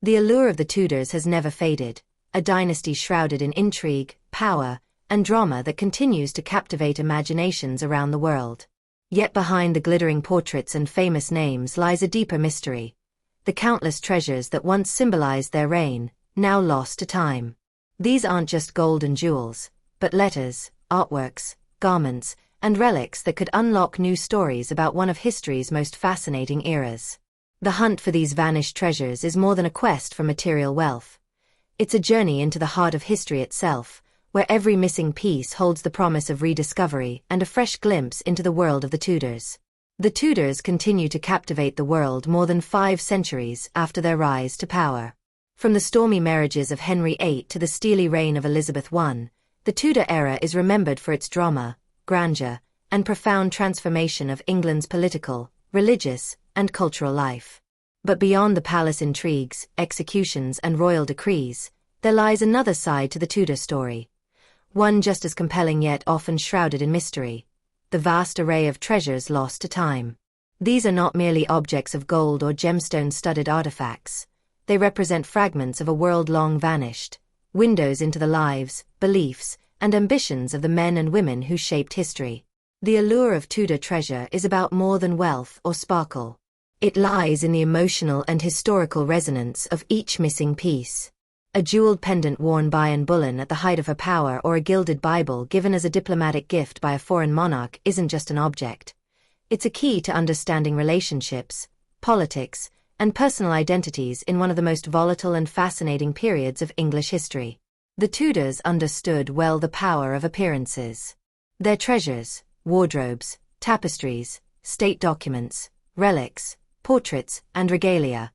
The allure of the Tudors has never faded, a dynasty shrouded in intrigue, power, and drama that continues to captivate imaginations around the world. Yet behind the glittering portraits and famous names lies a deeper mystery. The countless treasures that once symbolized their reign, now lost to time. These aren't just gold and jewels, but letters, artworks, garments, and relics that could unlock new stories about one of history's most fascinating eras. The hunt for these vanished treasures is more than a quest for material wealth. It's a journey into the heart of history itself, where every missing piece holds the promise of rediscovery and a fresh glimpse into the world of the Tudors. The Tudors continue to captivate the world more than 5 centuries after their rise to power. From the stormy marriages of Henry VIII to the steely reign of Elizabeth I, the Tudor era is remembered for its drama, grandeur, and profound transformation of England's political, religious, and cultural life. But beyond the palace intrigues, executions, and royal decrees, there lies another side to the Tudor story. One just as compelling yet often shrouded in mystery. The vast array of treasures lost to time. These are not merely objects of gold or gemstone-studded artifacts. They represent fragments of a world long vanished, windows into the lives, beliefs, and ambitions of the men and women who shaped history. The allure of Tudor treasure is about more than wealth or sparkle. It lies in the emotional and historical resonance of each missing piece. A jeweled pendant worn by Anne Boleyn at the height of her power or a gilded Bible given as a diplomatic gift by a foreign monarch isn't just an object. It's a key to understanding relationships, politics, and personal identities in one of the most volatile and fascinating periods of English history. The Tudors understood well the power of appearances. Their treasures, wardrobes, tapestries, state documents, relics, portraits, and regalia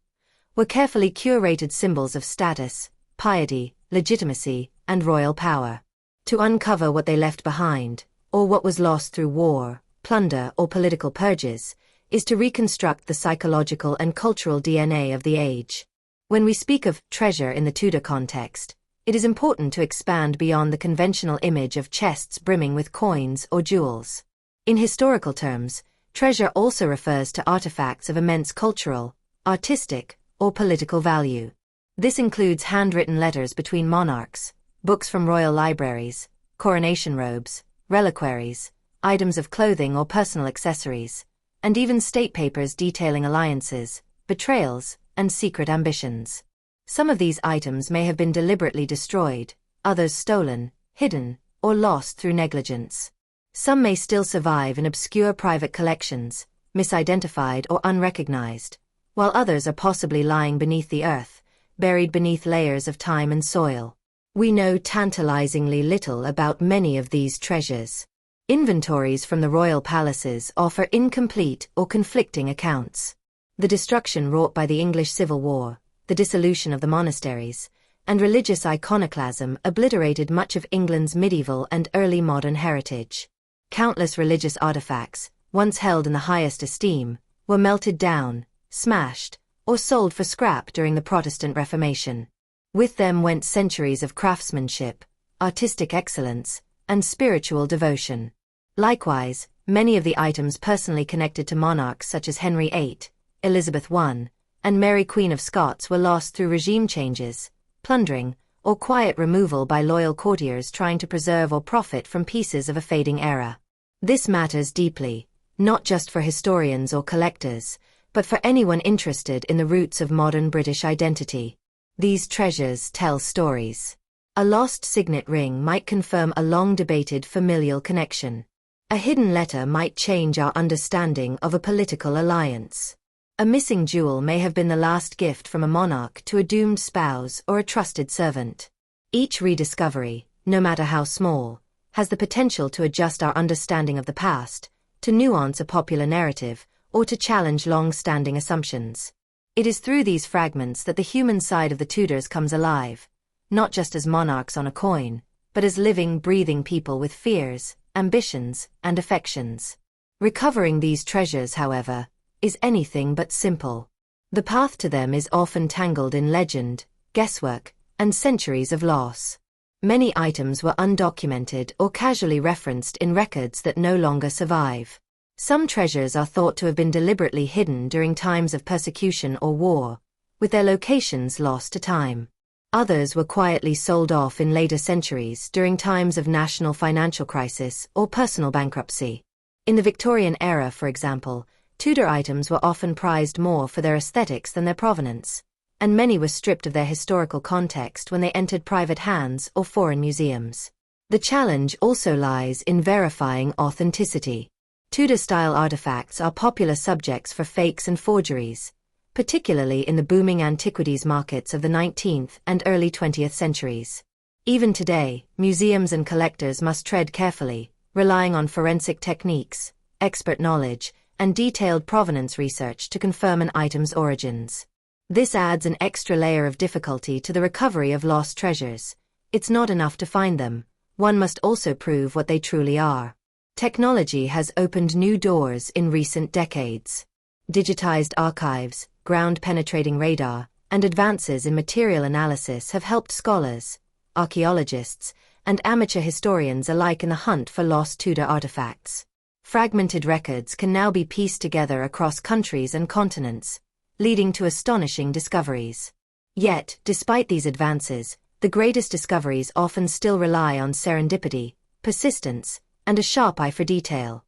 were carefully curated symbols of status, piety, legitimacy, and royal power. To uncover what they left behind, or what was lost through war, plunder, or political purges, is to reconstruct the psychological and cultural DNA of the age. When we speak of treasure in the Tudor context, it is important to expand beyond the conventional image of chests brimming with coins or jewels. In historical terms, treasure also refers to artifacts of immense cultural, artistic, or political value. This includes handwritten letters between monarchs, books from royal libraries, coronation robes, reliquaries, items of clothing or personal accessories, and even state papers detailing alliances, betrayals, and secret ambitions. Some of these items may have been deliberately destroyed, others stolen, hidden, or lost through negligence. Some may still survive in obscure private collections, misidentified or unrecognized, while others are possibly lying beneath the earth, buried beneath layers of time and soil. We know tantalizingly little about many of these treasures. Inventories from the royal palaces offer incomplete or conflicting accounts. The destruction wrought by the English Civil War, the dissolution of the monasteries, and religious iconoclasm obliterated much of England's medieval and early modern heritage. Countless religious artifacts, once held in the highest esteem, were melted down, smashed, or sold for scrap during the Protestant Reformation. With them went centuries of craftsmanship, artistic excellence, and spiritual devotion. Likewise, many of the items personally connected to monarchs such as Henry VIII, Elizabeth I, and Mary Queen of Scots were lost through regime changes, plundering, or quiet removal by loyal courtiers trying to preserve or profit from pieces of a fading era. This matters deeply, not just for historians or collectors, but for anyone interested in the roots of modern British identity. These treasures tell stories. A lost signet ring might confirm a long-debated familial connection. A hidden letter might change our understanding of a political alliance. A missing jewel may have been the last gift from a monarch to a doomed spouse or a trusted servant. Each rediscovery, no matter how small, has the potential to adjust our understanding of the past, to nuance a popular narrative, or to challenge long-standing assumptions. It is through these fragments that the human side of the Tudors comes alive, not just as monarchs on a coin, but as living, breathing people with fears, ambitions, and affections. Recovering these treasures, however, is anything but simple. The path to them is often tangled in legend, guesswork, and centuries of loss. Many items were undocumented or casually referenced in records that no longer survive. Some treasures are thought to have been deliberately hidden during times of persecution or war, with their locations lost to time. Others were quietly sold off in later centuries during times of national financial crisis or personal bankruptcy. In the Victorian era, for example, Tudor items were often prized more for their aesthetics than their provenance, and many were stripped of their historical context when they entered private hands or foreign museums. The challenge also lies in verifying authenticity. Tudor-style artifacts are popular subjects for fakes and forgeries, particularly in the booming antiquities markets of the 19th and early 20th centuries. Even today, museums and collectors must tread carefully, relying on forensic techniques, expert knowledge, and detailed provenance research to confirm an item's origins. This adds an extra layer of difficulty to the recovery of lost treasures. It's not enough to find them, one must also prove what they truly are. Technology has opened new doors in recent decades. Digitized archives, ground-penetrating radar, and advances in material analysis have helped scholars, archaeologists, and amateur historians alike in the hunt for lost Tudor artifacts. Fragmented records can now be pieced together across countries and continents, leading to astonishing discoveries. Yet, despite these advances, the greatest discoveries often still rely on serendipity, persistence, and a sharp eye for detail,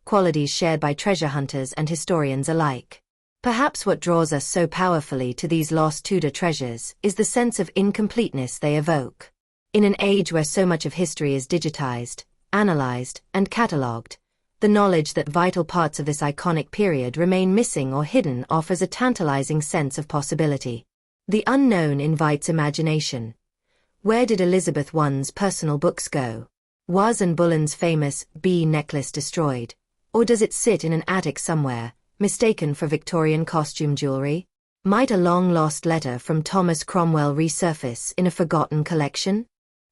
qualities shared by treasure hunters and historians alike. Perhaps what draws us so powerfully to these lost Tudor treasures is the sense of incompleteness they evoke. In an age where so much of history is digitized, analyzed, and catalogued, the knowledge that vital parts of this iconic period remain missing or hidden offers a tantalizing sense of possibility. The unknown invites imagination. Where did Elizabeth I's personal books go? Was Anne Boleyn's famous bee necklace destroyed? Or does it sit in an attic somewhere, mistaken for Victorian costume jewelry? Might a long-lost letter from Thomas Cromwell resurface in a forgotten collection?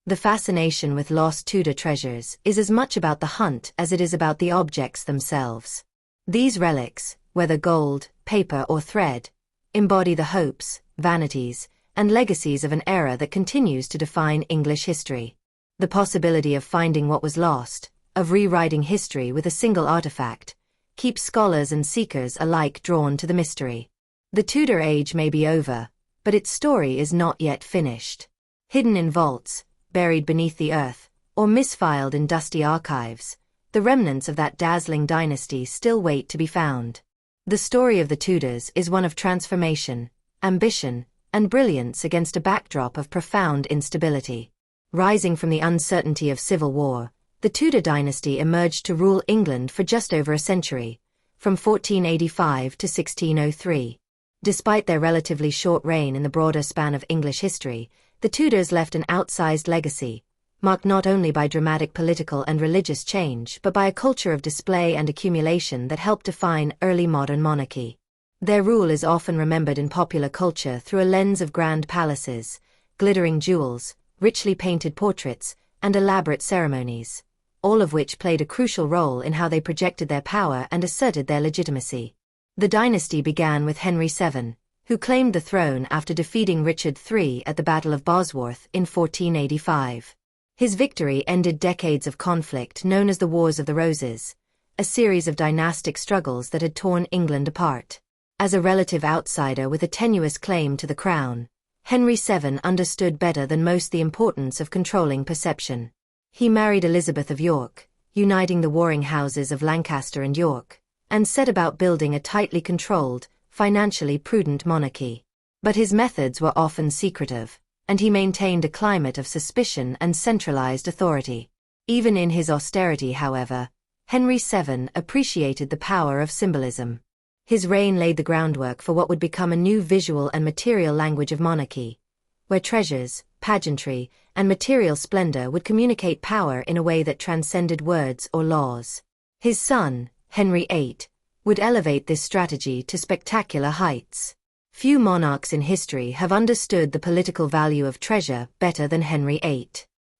The fascination with lost Tudor treasures is as much about the hunt as it is about the objects themselves. These relics, whether gold, paper, or thread, embody the hopes, vanities, and legacies of an era that continues to define English history. The possibility of finding what was lost, of rewriting history with a single artifact, keeps scholars and seekers alike drawn to the mystery. The Tudor age may be over, but its story is not yet finished. Hidden in vaults, buried beneath the earth, or misfiled in dusty archives, the remnants of that dazzling dynasty still wait to be found. The story of the Tudors is one of transformation, ambition, and brilliance against a backdrop of profound instability. Rising from the uncertainty of civil war, the Tudor dynasty emerged to rule England for just over a century, from 1485 to 1603. Despite their relatively short reign in the broader span of English history, the Tudors left an outsized legacy, marked not only by dramatic political and religious change but by a culture of display and accumulation that helped define early modern monarchy. Their rule is often remembered in popular culture through a lens of grand palaces, glittering jewels, richly painted portraits, and elaborate ceremonies, all of which played a crucial role in how they projected their power and asserted their legitimacy. The dynasty began with Henry VII, who claimed the throne after defeating Richard III at the Battle of Bosworth in 1485. His victory ended decades of conflict known as the Wars of the Roses, a series of dynastic struggles that had torn England apart. As a relative outsider with a tenuous claim to the crown, Henry VII understood better than most the importance of controlling perception. He married Elizabeth of York, uniting the warring houses of Lancaster and York, and set about building a tightly controlled, financially prudent monarchy. But his methods were often secretive, and he maintained a climate of suspicion and centralized authority. Even in his austerity, however, Henry VII appreciated the power of symbolism. His reign laid the groundwork for what would become a new visual and material language of monarchy, where treasures, pageantry, and material splendor would communicate power in a way that transcended words or laws. His son, Henry VIII, would elevate this strategy to spectacular heights. Few monarchs in history have understood the political value of treasure better than Henry VIII.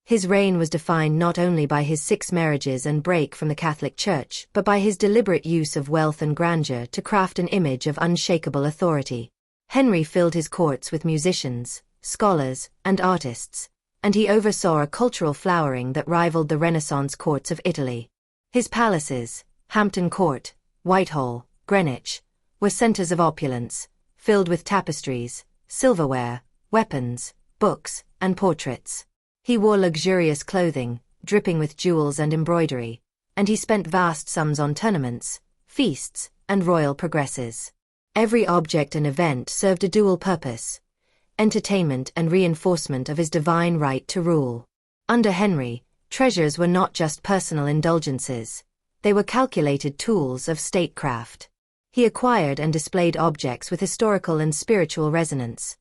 His reign was defined not only by his 6 marriages and break from the Catholic Church, but by his deliberate use of wealth and grandeur to craft an image of unshakable authority. Henry filled his courts with musicians, scholars, and artists, and he oversaw a cultural flowering that rivaled the Renaissance courts of Italy. His palaces, Hampton Court, Whitehall, Greenwich, were centers of opulence, filled with tapestries, silverware, weapons, books, and portraits. He wore luxurious clothing, dripping with jewels and embroidery, and he spent vast sums on tournaments, feasts, and royal progresses. Every object and event served a dual purpose: entertainment and reinforcement of his divine right to rule. Under Henry, treasures were not just personal indulgences, they were calculated tools of statecraft. He acquired and displayed objects with historical and spiritual resonance,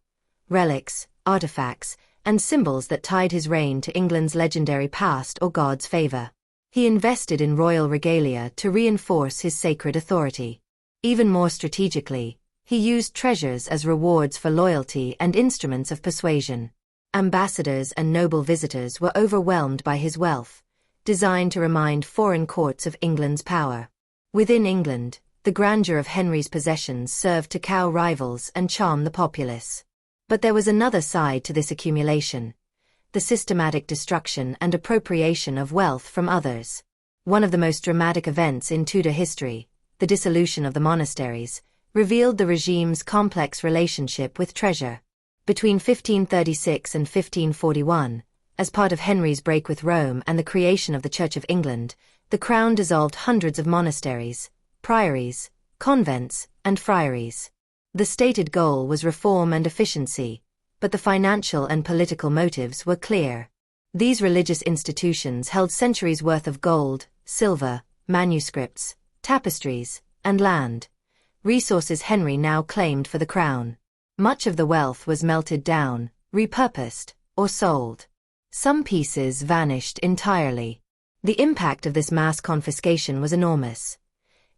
relics, artifacts, and symbols that tied his reign to England's legendary past or God's favor. He invested in royal regalia to reinforce his sacred authority. Even more strategically, he used treasures as rewards for loyalty and instruments of persuasion. Ambassadors and noble visitors were overwhelmed by his wealth, designed to remind foreign courts of England's power. Within England, the grandeur of Henry's possessions served to cow rivals and charm the populace. But there was another side to this accumulation: the systematic destruction and appropriation of wealth from others. One of the most dramatic events in Tudor history, the dissolution of the monasteries, revealed the regime's complex relationship with treasure. Between 1536 and 1541, as part of Henry's break with Rome and the creation of the Church of England, the Crown dissolved hundreds of monasteries, priories, convents, and friaries. The stated goal was reform and efficiency, but the financial and political motives were clear. These religious institutions held centuries' worth of gold, silver, manuscripts, tapestries, and land, resources Henry now claimed for the crown. Much of the wealth was melted down, repurposed, or sold. Some pieces vanished entirely. The impact of this mass confiscation was enormous.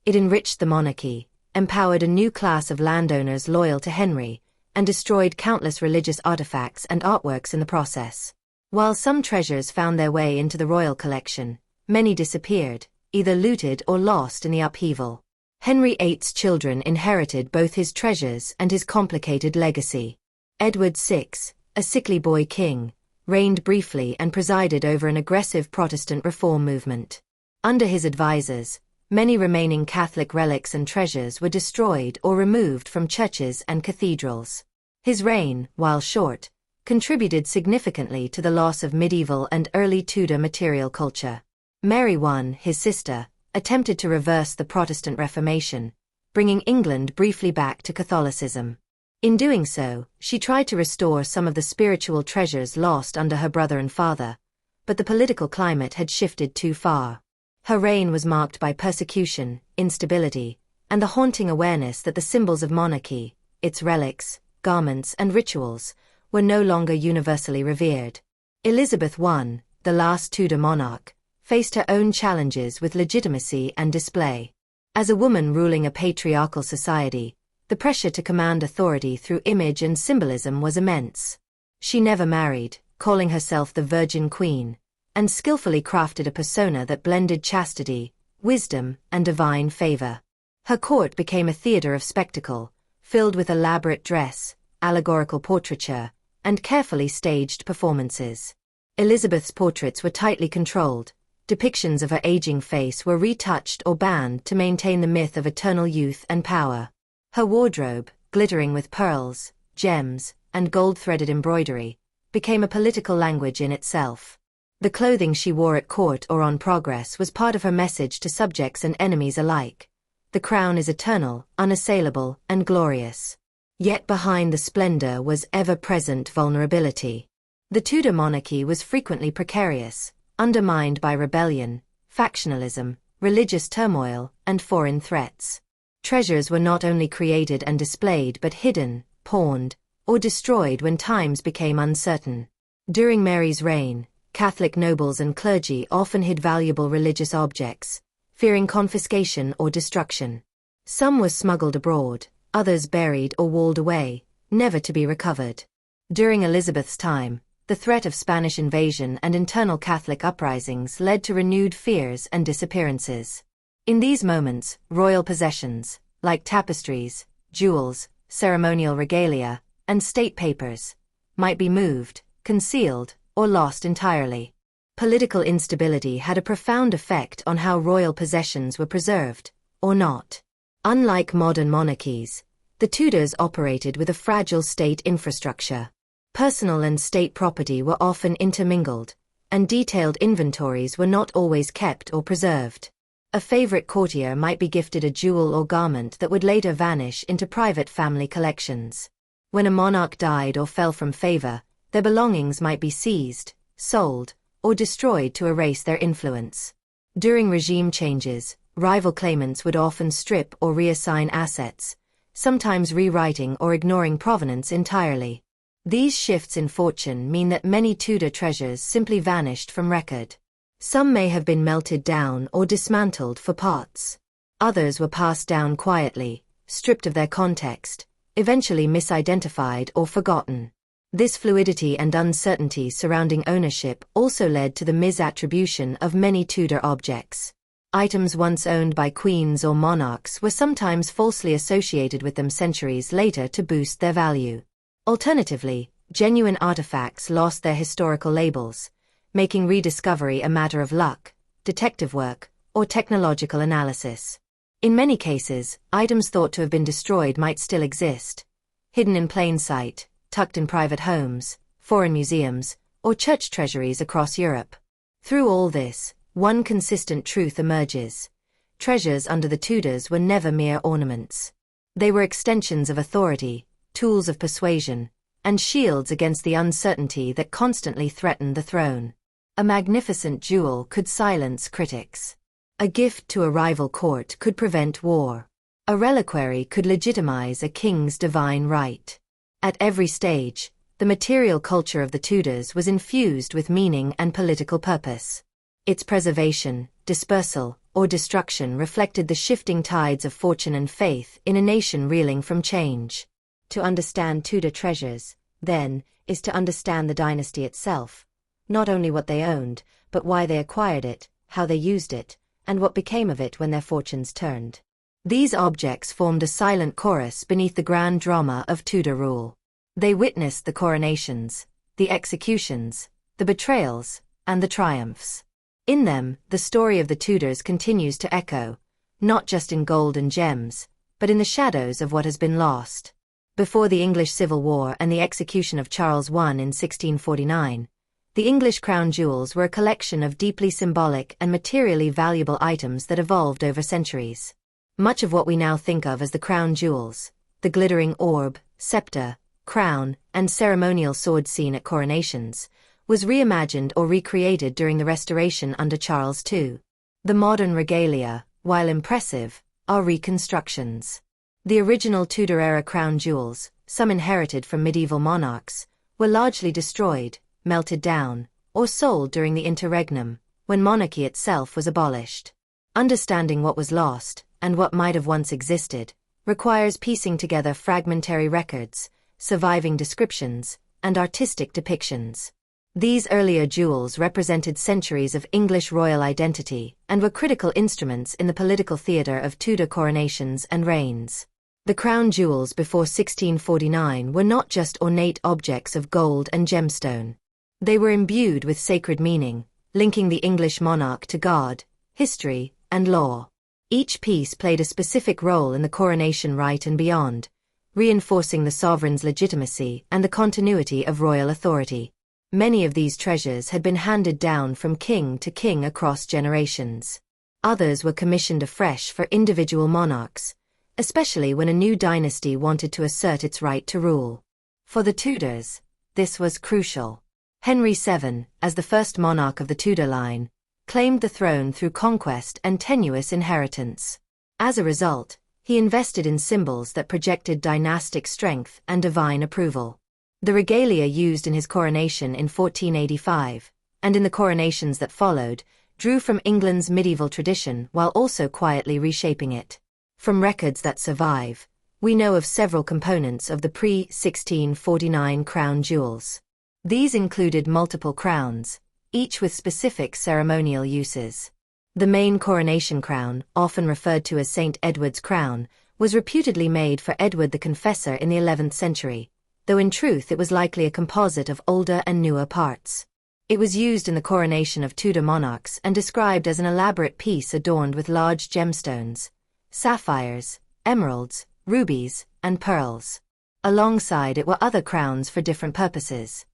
It enriched the monarchy, empowered a new class of landowners loyal to Henry, and destroyed countless religious artifacts and artworks in the process. While some treasures found their way into the royal collection, many disappeared, either looted or lost in the upheaval. Henry VIII's children inherited both his treasures and his complicated legacy. Edward VI, a sickly boy king, reigned briefly and presided over an aggressive Protestant reform movement. Under his advisors, many remaining Catholic relics and treasures were destroyed or removed from churches and cathedrals. His reign, while short, contributed significantly to the loss of medieval and early Tudor material culture. Mary I, his sister, attempted to reverse the Protestant Reformation, bringing England briefly back to Catholicism. In doing so, she tried to restore some of the spiritual treasures lost under her brother and father, but the political climate had shifted too far. Her reign was marked by persecution, instability, and the haunting awareness that the symbols of monarchy, its relics, garments, and rituals, were no longer universally revered. Elizabeth I, the last Tudor monarch, faced her own challenges with legitimacy and display. As a woman ruling a patriarchal society, the pressure to command authority through image and symbolism was immense. She never married, calling herself the Virgin Queen, and skillfully crafted a persona that blended chastity, wisdom, and divine favor. Her court became a theater of spectacle, filled with elaborate dress, allegorical portraiture, and carefully staged performances. Elizabeth's portraits were tightly controlled. Depictions of her aging face were retouched or banned to maintain the myth of eternal youth and power. Her wardrobe, glittering with pearls, gems, and gold-threaded embroidery, became a political language in itself. The clothing she wore at court or on progress was part of her message to subjects and enemies alike. The crown is eternal, unassailable, and glorious. Yet behind the splendor was ever-present vulnerability. The Tudor monarchy was frequently precarious, undermined by rebellion, factionalism, religious turmoil, and foreign threats. Treasures were not only created and displayed but hidden, pawned, or destroyed when times became uncertain. During Mary's reign, Catholic nobles and clergy often hid valuable religious objects, fearing confiscation or destruction. Some were smuggled abroad, others buried or walled away, never to be recovered. During Elizabeth's time, the threat of Spanish invasion and internal Catholic uprisings led to renewed fears and disappearances. In these moments, royal possessions, like tapestries, jewels, ceremonial regalia, and state papers, might be moved, concealed, or lost entirely. Political instability had a profound effect on how royal possessions were preserved, or not. Unlike modern monarchies, The Tudors operated with a fragile state infrastructure. Personal and state property were often intermingled, and detailed inventories were not always kept or preserved. A favorite courtier might be gifted a jewel or garment that would later vanish into private family collections. When a monarch died or fell from favor, their belongings might be seized, sold, or destroyed to erase their influence. During regime changes, rival claimants would often strip or reassign assets, sometimes rewriting or ignoring provenance entirely. These shifts in fortune mean that many Tudor treasures simply vanished from record. Some may have been melted down or dismantled for parts. Others were passed down quietly, stripped of their context, eventually misidentified or forgotten. This fluidity and uncertainty surrounding ownership also led to the misattribution of many Tudor objects. Items once owned by queens or monarchs were sometimes falsely associated with them centuries later to boost their value. Alternatively, genuine artifacts lost their historical labels, making rediscovery a matter of luck, detective work, or technological analysis. In many cases, items thought to have been destroyed might still exist, hidden in plain sight, tucked in private homes, foreign museums, or church treasuries across Europe. Through all this, one consistent truth emerges. Treasures under the Tudors were never mere ornaments. They were extensions of authority, tools of persuasion, and shields against the uncertainty that constantly threatened the throne. A magnificent jewel could silence critics. A gift to a rival court could prevent war. A reliquary could legitimize a king's divine right. At every stage, the material culture of the Tudors was infused with meaning and political purpose. Its preservation, dispersal, or destruction reflected the shifting tides of fortune and faith in a nation reeling from change. To understand Tudor treasures, then, is to understand the dynasty itself, not only what they owned, but why they acquired it, how they used it, and what became of it when their fortunes turned. These objects formed a silent chorus beneath the grand drama of Tudor rule. They witnessed the coronations, the executions, the betrayals, and the triumphs. In them, the story of the Tudors continues to echo, not just in gold and gems, but in the shadows of what has been lost. Before the English Civil War and the execution of Charles I in 1649, the English crown jewels were a collection of deeply symbolic and materially valuable items that evolved over centuries. Much of what we now think of as the crown jewels, the glittering orb, scepter, crown, and ceremonial sword seen at coronations, was reimagined or recreated during the Restoration under Charles II. The modern regalia, while impressive, are reconstructions. The original Tudor-era crown jewels, some inherited from medieval monarchs, were largely destroyed, melted down, or sold during the interregnum, when monarchy itself was abolished. Understanding what was lost, and what might have once existed, requires piecing together fragmentary records, surviving descriptions, and artistic depictions. These earlier jewels represented centuries of English royal identity and were critical instruments in the political theatre of Tudor coronations and reigns. The crown jewels before 1649 were not just ornate objects of gold and gemstone. They were imbued with sacred meaning, linking the English monarch to God, history, and law. Each piece played a specific role in the coronation rite and beyond, reinforcing the sovereign's legitimacy and the continuity of royal authority. Many of these treasures had been handed down from king to king across generations. Others were commissioned afresh for individual monarchs, especially when a new dynasty wanted to assert its right to rule. For the Tudors, this was crucial. Henry VII, as the first monarch of the Tudor line, claimed the throne through conquest and tenuous inheritance. As a result, he invested in symbols that projected dynastic strength and divine approval. The regalia used in his coronation in 1485, and in the coronations that followed, drew from England's medieval tradition while also quietly reshaping it. From records that survive, we know of several components of the pre-1649 crown jewels. These included multiple crowns, each with specific ceremonial uses. The main coronation crown, often referred to as St. Edward's crown, was reputedly made for Edward the Confessor in the 11th century, though in truth it was likely a composite of older and newer parts. It was used in the coronation of Tudor monarchs and described as an elaborate piece adorned with large gemstones, sapphires, emeralds, rubies, and pearls. Alongside it were other crowns for different purposes.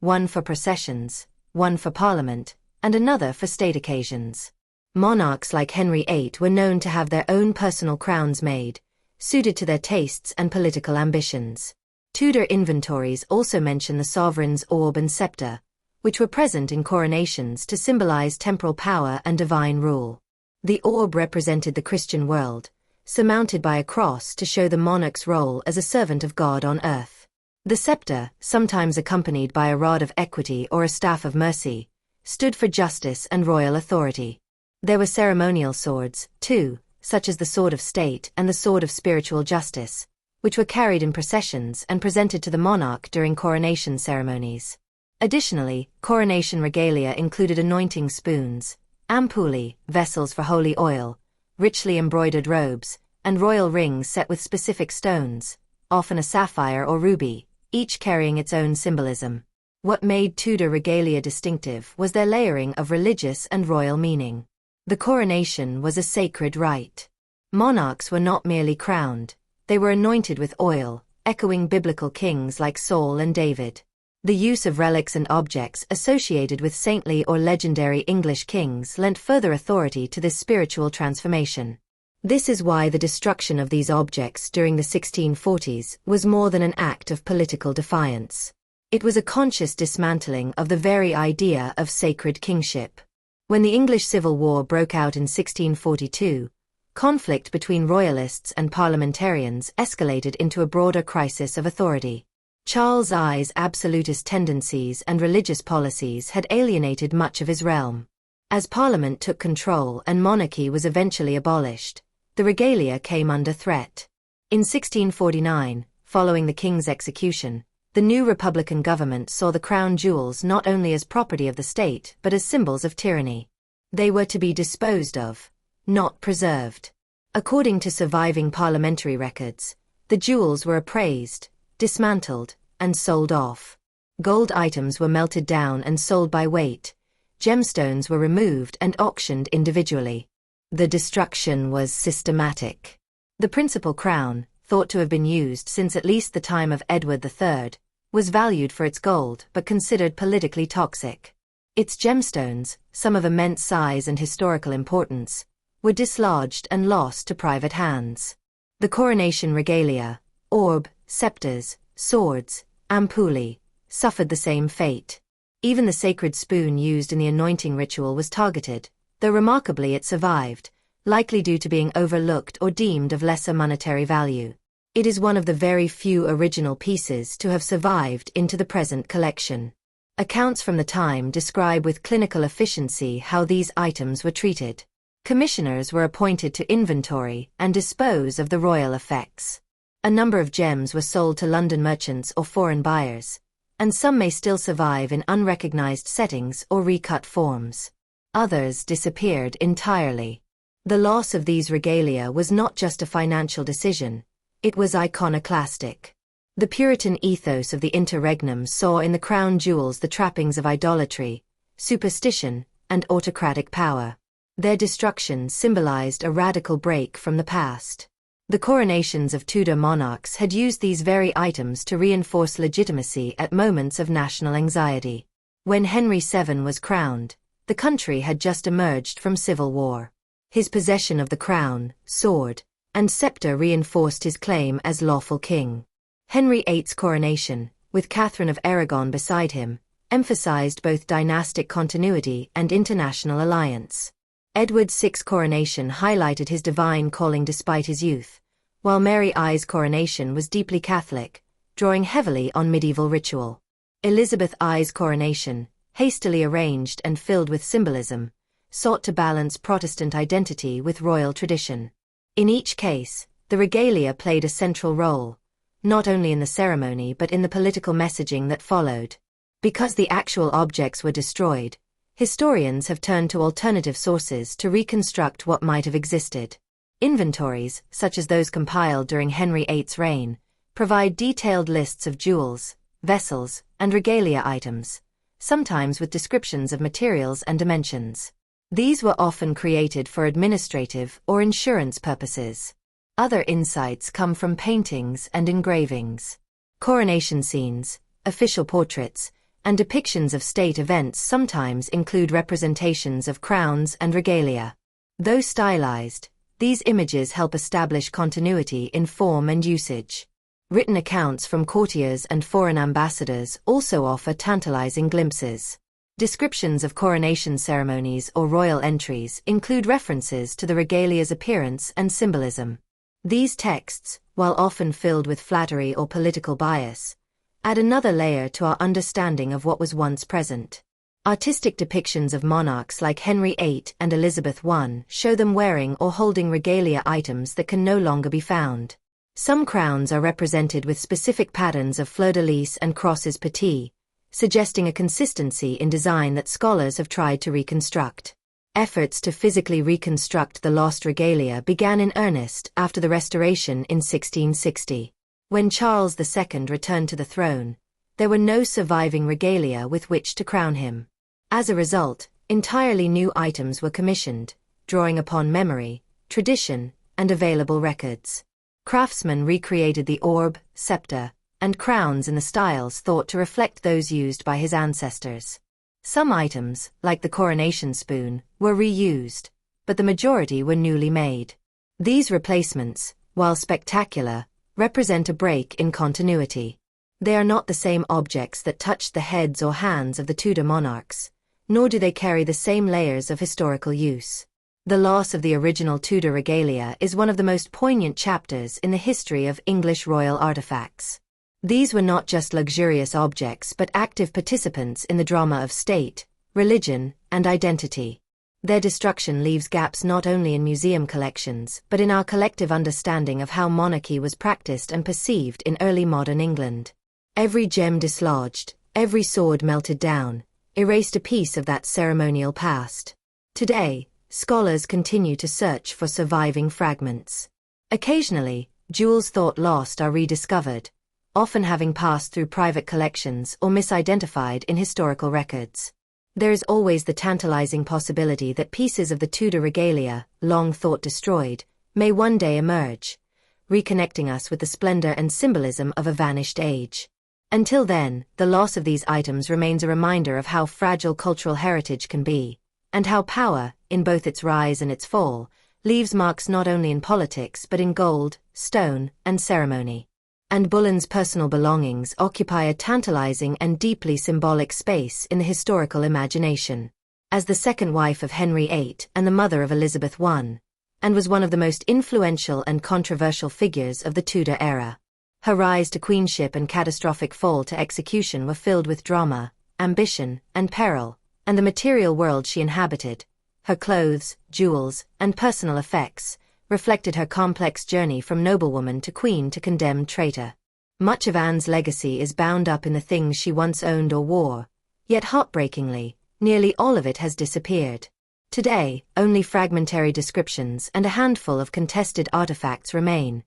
One for processions, one for parliament, and another for state occasions. Monarchs like Henry VIII were known to have their own personal crowns made, suited to their tastes and political ambitions. Tudor inventories also mention the sovereign's orb and scepter, which were present in coronations to symbolize temporal power and divine rule. The orb represented the Christian world, surmounted by a cross to show the monarch's role as a servant of God on earth. The scepter, sometimes accompanied by a rod of equity or a staff of mercy, stood for justice and royal authority. There were ceremonial swords, too, such as the sword of state and the sword of spiritual justice, which were carried in processions and presented to the monarch during coronation ceremonies. Additionally, coronation regalia included anointing spoons, ampuli, vessels for holy oil, richly embroidered robes, and royal rings set with specific stones, often a sapphire or ruby, each carrying its own symbolism. What made Tudor regalia distinctive was their layering of religious and royal meaning. The coronation was a sacred rite. Monarchs were not merely crowned, they were anointed with oil, echoing biblical kings like Saul and David. The use of relics and objects associated with saintly or legendary English kings lent further authority to this spiritual transformation. This is why the destruction of these objects during the 1640s was more than an act of political defiance. It was a conscious dismantling of the very idea of sacred kingship. When the English Civil War broke out in 1642, conflict between royalists and parliamentarians escalated into a broader crisis of authority. Charles I's absolutist tendencies and religious policies had alienated much of his realm. As Parliament took control and monarchy was eventually abolished, the regalia came under threat. In 1649, following the king's execution, the new Republican government saw the crown jewels not only as property of the state but as symbols of tyranny. They were to be disposed of, not preserved. According to surviving parliamentary records, the jewels were appraised, dismantled, and sold off. Gold items were melted down and sold by weight. Gemstones were removed and auctioned individually. The destruction was systematic. The principal crown, thought to have been used since at least the time of Edward III, was valued for its gold but considered politically toxic. Its gemstones, some of immense size and historical importance, were dislodged and lost to private hands. The coronation regalia, orb, scepters, swords, ampuli, suffered the same fate. Even the sacred spoon used in the anointing ritual was targeted, though remarkably it survived, likely due to being overlooked or deemed of lesser monetary value. It is one of the very few original pieces to have survived into the present collection. Accounts from the time describe with clinical efficiency how these items were treated. Commissioners were appointed to inventory and dispose of the royal effects. A number of gems were sold to London merchants or foreign buyers, and some may still survive in unrecognized settings or recut forms. Others disappeared entirely. The loss of these regalia was not just a financial decision, it was iconoclastic. The Puritan ethos of the interregnum saw in the crown jewels the trappings of idolatry, superstition, and autocratic power. Their destruction symbolized a radical break from the past. The coronations of Tudor monarchs had used these very items to reinforce legitimacy at moments of national anxiety. When Henry VII was crowned, the country had just emerged from civil war. His possession of the crown, sword, and scepter reinforced his claim as lawful king. Henry VIII's coronation, with Catherine of Aragon beside him, emphasized both dynastic continuity and international alliance. Edward VI's coronation highlighted his divine calling despite his youth, while Mary I's coronation was deeply Catholic, drawing heavily on medieval ritual. Elizabeth I's coronation, hastily arranged and filled with symbolism, sought to balance Protestant identity with royal tradition. In each case, the regalia played a central role, not only in the ceremony but in the political messaging that followed. Because the actual objects were destroyed, historians have turned to alternative sources to reconstruct what might have existed. Inventories, such as those compiled during Henry VIII's reign, provide detailed lists of jewels, vessels, and regalia items, sometimes with descriptions of materials and dimensions. These were often created for administrative or insurance purposes. Other insights come from paintings and engravings. Coronation scenes, official portraits, and depictions of state events sometimes include representations of crowns and regalia. Though stylized, these images help establish continuity in form and usage. Written accounts from courtiers and foreign ambassadors also offer tantalizing glimpses. Descriptions of coronation ceremonies or royal entries include references to the regalia's appearance and symbolism. These texts, while often filled with flattery or political bias, add another layer to our understanding of what was once present. Artistic depictions of monarchs like Henry VIII and Elizabeth I show them wearing or holding regalia items that can no longer be found. Some crowns are represented with specific patterns of fleur-de-lis and crosses petit, suggesting a consistency in design that scholars have tried to reconstruct. Efforts to physically reconstruct the lost regalia began in earnest after the Restoration in 1660. When Charles II returned to the throne, there were no surviving regalia with which to crown him. As a result, entirely new items were commissioned, drawing upon memory, tradition, and available records. Craftsmen recreated the orb, scepter, and crowns in the styles thought to reflect those used by his ancestors. Some items, like the coronation spoon, were reused, but the majority were newly made. These replacements, while spectacular, represent a break in continuity. They are not the same objects that touched the heads or hands of the Tudor monarchs, nor do they carry the same layers of historical use. The loss of the original Tudor regalia is one of the most poignant chapters in the history of English royal artifacts. These were not just luxurious objects but active participants in the drama of state, religion, and identity. Their destruction leaves gaps not only in museum collections but in our collective understanding of how monarchy was practiced and perceived in early modern England. Every gem dislodged, every sword melted down, erased a piece of that ceremonial past. Today, scholars continue to search for surviving fragments. Occasionally, jewels thought lost are rediscovered, often having passed through private collections or misidentified in historical records. There is always the tantalizing possibility that pieces of the Tudor regalia, long thought destroyed, may one day emerge, reconnecting us with the splendor and symbolism of a vanished age. Until then, the loss of these items remains a reminder of how fragile cultural heritage can be, and how power, in both its rise and its fall, leaves marks not only in politics but in gold, stone, and ceremony. Anne Boleyn's personal belongings occupy a tantalizing and deeply symbolic space in the historical imagination. As the second wife of Henry VIII and the mother of Elizabeth I, Anne was one of the most influential and controversial figures of the Tudor era. Her rise to queenship and catastrophic fall to execution were filled with drama, ambition, and peril, and the material world she inhabited, her clothes, jewels, and personal effects, reflected her complex journey from noblewoman to queen to condemned traitor. Much of Anne's legacy is bound up in the things she once owned or wore, yet heartbreakingly, nearly all of it has disappeared. Today, only fragmentary descriptions and a handful of contested artifacts remain,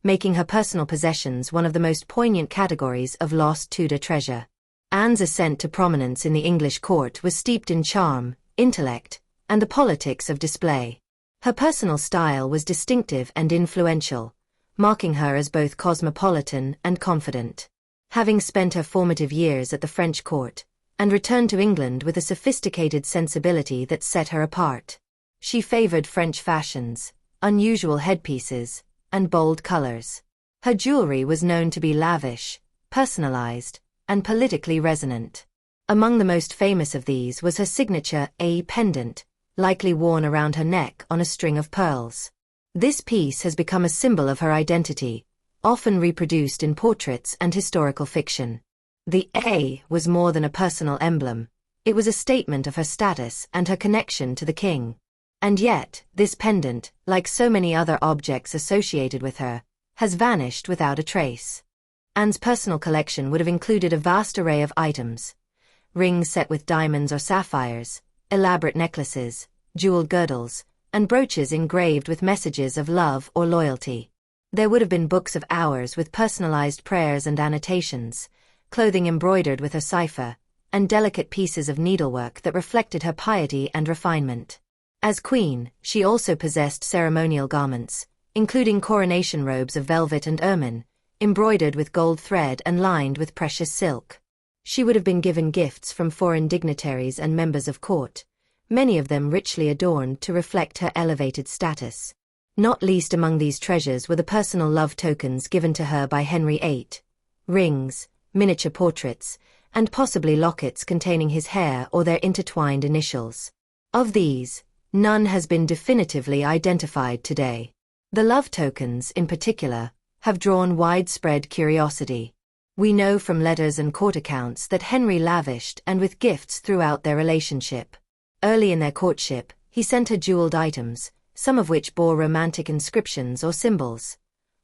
making her personal possessions one of the most poignant categories of lost Tudor treasure. Anne's ascent to prominence in the English court was steeped in charm, intellect, and the politics of display. Her personal style was distinctive and influential, marking her as both cosmopolitan and confident. Having spent her formative years at the French court, Anne returned to England with a sophisticated sensibility that set her apart. She favored French fashions, unusual headpieces, and bold colors. Her jewelry was known to be lavish, personalized, and politically resonant. Among the most famous of these was her signature A pendant, likely worn around her neck on a string of pearls. This piece has become a symbol of her identity, often reproduced in portraits and historical fiction. The A was more than a personal emblem, it was a statement of her status and her connection to the king. And yet, this pendant, like so many other objects associated with her, has vanished without a trace. Anne's personal collection would have included a vast array of items: rings set with diamonds or sapphires, elaborate necklaces, jeweled girdles, and brooches engraved with messages of love or loyalty. There would have been books of hours with personalized prayers and annotations, clothing embroidered with her cipher, and delicate pieces of needlework that reflected her piety and refinement. As queen, she also possessed ceremonial garments, including coronation robes of velvet and ermine, embroidered with gold thread and lined with precious silk. She would have been given gifts from foreign dignitaries and members of court, many of them richly adorned to reflect her elevated status. Not least among these treasures were the personal love tokens given to her by Henry VIII, rings, miniature portraits, and possibly lockets containing his hair or their intertwined initials. Of these, none has been definitively identified today. The love tokens, in particular, have drawn widespread curiosity. We know from letters and court accounts that Henry lavished and with gifts throughout their relationship. Early in their courtship, he sent her jeweled items, some of which bore romantic inscriptions or symbols.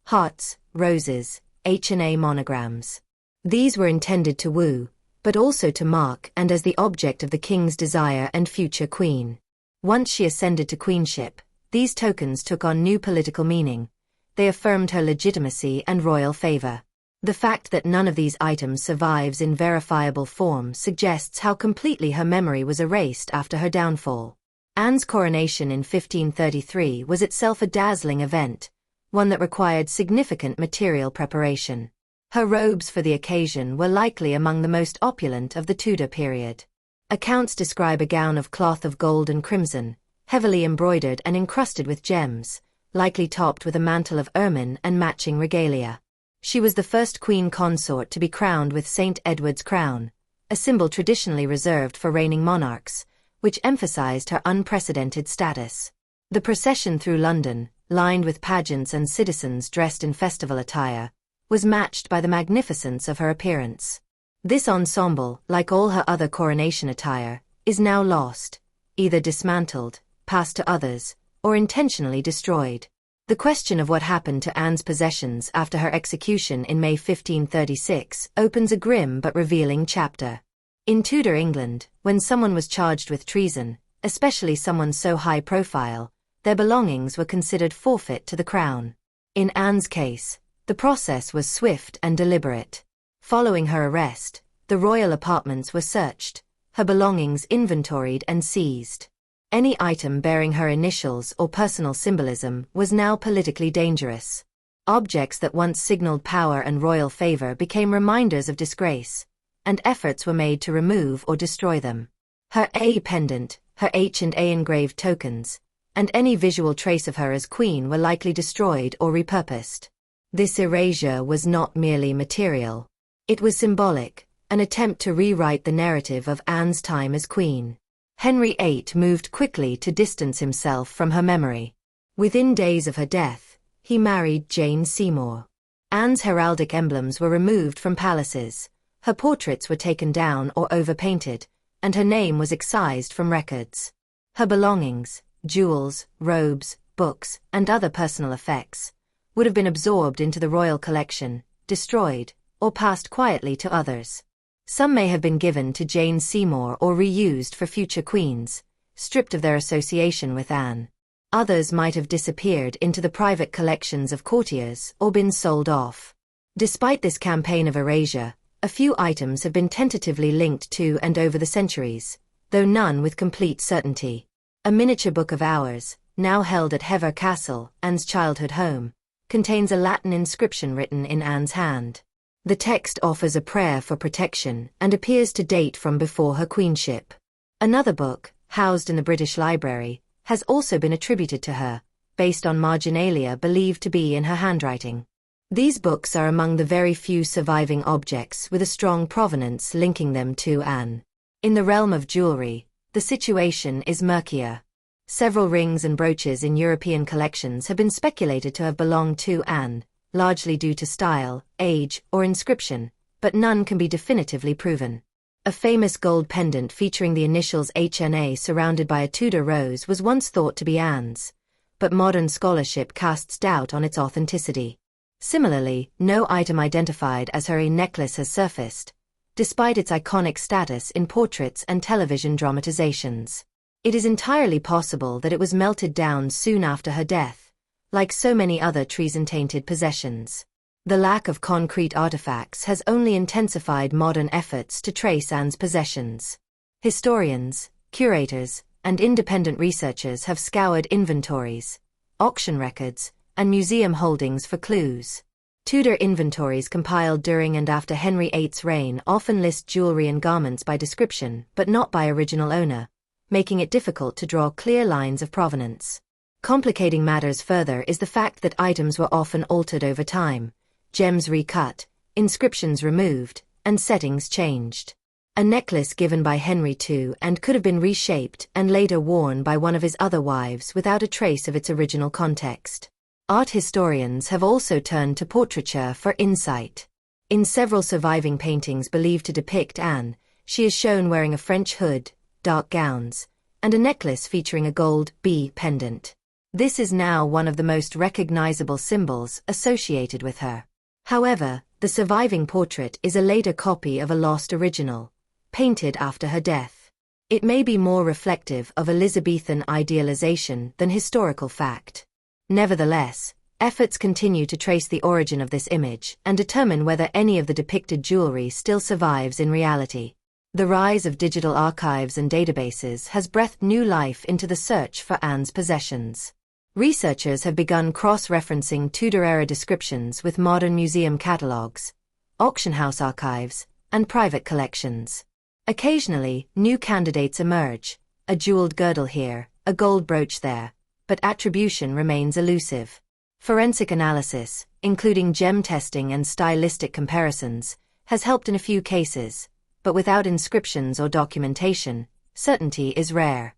Hearts, roses, H&A monograms. These were intended to woo, but also to mark and as the object of the king's desire and future queen. Once she ascended to queenship, these tokens took on new political meaning. They affirmed her legitimacy and royal favor. The fact that none of these items survives in verifiable form suggests how completely her memory was erased after her downfall. Anne's coronation in 1533 was itself a dazzling event, one that required significant material preparation. Her robes for the occasion were likely among the most opulent of the Tudor period. Accounts describe a gown of cloth of gold and crimson, heavily embroidered and encrusted with gems, likely topped with a mantle of ermine and matching regalia. She was the first queen consort to be crowned with St. Edward's crown, a symbol traditionally reserved for reigning monarchs, which emphasized her unprecedented status. The procession through London, lined with pageants and citizens dressed in festival attire, was matched by the magnificence of her appearance. This ensemble, like all her other coronation attire, is now lost, either dismantled, passed to others, or intentionally destroyed. The question of what happened to Anne's possessions after her execution in May 1536 opens a grim but revealing chapter. In Tudor England, when someone was charged with treason, especially someone so high profile, their belongings were considered forfeit to the crown. In Anne's case, the process was swift and deliberate. Following her arrest, the royal apartments were searched, her belongings inventoried and seized. Any item bearing her initials or personal symbolism was now politically dangerous. Objects that once signaled power and royal favor became reminders of disgrace, and efforts were made to remove or destroy them. Her A pendant, her H&A engraved tokens, and any visual trace of her as queen were likely destroyed or repurposed. This erasure was not merely material. It was symbolic, an attempt to rewrite the narrative of Anne's time as queen. Henry VIII moved quickly to distance himself from her memory. Within days of her death, he married Jane Seymour. Anne's heraldic emblems were removed from palaces, her portraits were taken down or overpainted, and her name was excised from records. Her belongings, jewels, robes, books, and other personal effects, would have been absorbed into the royal collection, destroyed, or passed quietly to others. Some may have been given to Jane Seymour or reused for future queens, stripped of their association with Anne. Others might have disappeared into the private collections of courtiers or been sold off. Despite this campaign of erasure, a few items have been tentatively linked to and over the centuries, though none with complete certainty. A miniature book of hours, now held at Hever Castle, Anne's childhood home, contains a Latin inscription written in Anne's hand. The text offers a prayer for protection and appears to date from before her queenship. Another book, housed in the British Library, has also been attributed to her, based on marginalia believed to be in her handwriting. These books are among the very few surviving objects with a strong provenance linking them to Anne. In the realm of jewelry, the situation is murkier. Several rings and brooches in European collections have been speculated to have belonged to Anne, largely due to style, age, or inscription, but none can be definitively proven. A famous gold pendant featuring the initials HNA surrounded by a Tudor rose was once thought to be Anne's, but modern scholarship casts doubt on its authenticity. Similarly, no item identified as her necklace has surfaced, despite its iconic status in portraits and television dramatizations. It is entirely possible that it was melted down soon after her death, like so many other treason-tainted possessions. The lack of concrete artifacts has only intensified modern efforts to trace Anne's possessions. Historians, curators, and independent researchers have scoured inventories, auction records, and museum holdings for clues. Tudor inventories compiled during and after Henry VIII's reign often list jewelry and garments by description but not by original owner, making it difficult to draw clear lines of provenance. Complicating matters further is the fact that items were often altered over time, gems recut, inscriptions removed, and settings changed. A necklace given by Henry II and could have been reshaped and later worn by one of his other wives without a trace of its original context. Art historians have also turned to portraiture for insight. In several surviving paintings believed to depict Anne, she is shown wearing a French hood, dark gowns, and a necklace featuring a gold bee pendant. This is now one of the most recognizable symbols associated with her. However, the surviving portrait is a later copy of a lost original, painted after her death. It may be more reflective of Elizabethan idealization than historical fact. Nevertheless, efforts continue to trace the origin of this image and determine whether any of the depicted jewelry still survives in reality. The rise of digital archives and databases has breathed new life into the search for Anne's possessions. Researchers have begun cross-referencing Tudor-era descriptions with modern museum catalogues, auction house archives, and private collections. Occasionally, new candidates emerge, a jeweled girdle here, a gold brooch there, but attribution remains elusive. Forensic analysis, including gem testing and stylistic comparisons, has helped in a few cases, but without inscriptions or documentation, certainty is rare.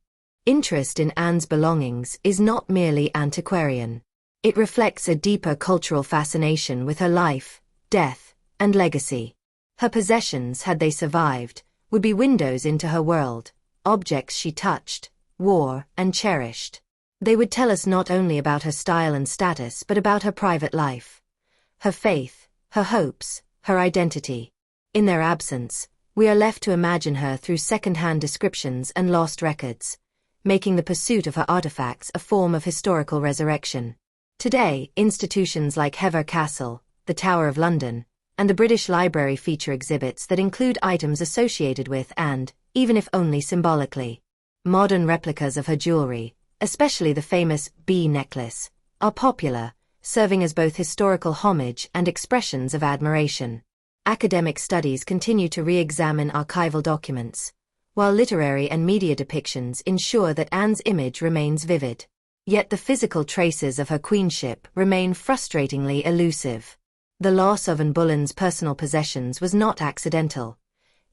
Interest in Anne's belongings is not merely antiquarian. It reflects a deeper cultural fascination with her life, death, and legacy. Her possessions, had they survived, would be windows into her world, objects she touched, wore, and cherished. They would tell us not only about her style and status but about her private life, her faith, her hopes, her identity. In their absence, we are left to imagine her through second-hand descriptions and lost records, making the pursuit of her artifacts a form of historical resurrection. Today, institutions like Hever Castle, the Tower of London, and the British Library feature exhibits that include items associated with and, even if only symbolically, modern replicas of her jewelry, especially the famous bee necklace, are popular, serving as both historical homage and expressions of admiration. Academic studies continue to re-examine archival documents, while literary and media depictions ensure that Anne's image remains vivid. Yet the physical traces of her queenship remain frustratingly elusive. The loss of Anne Boleyn's personal possessions was not accidental.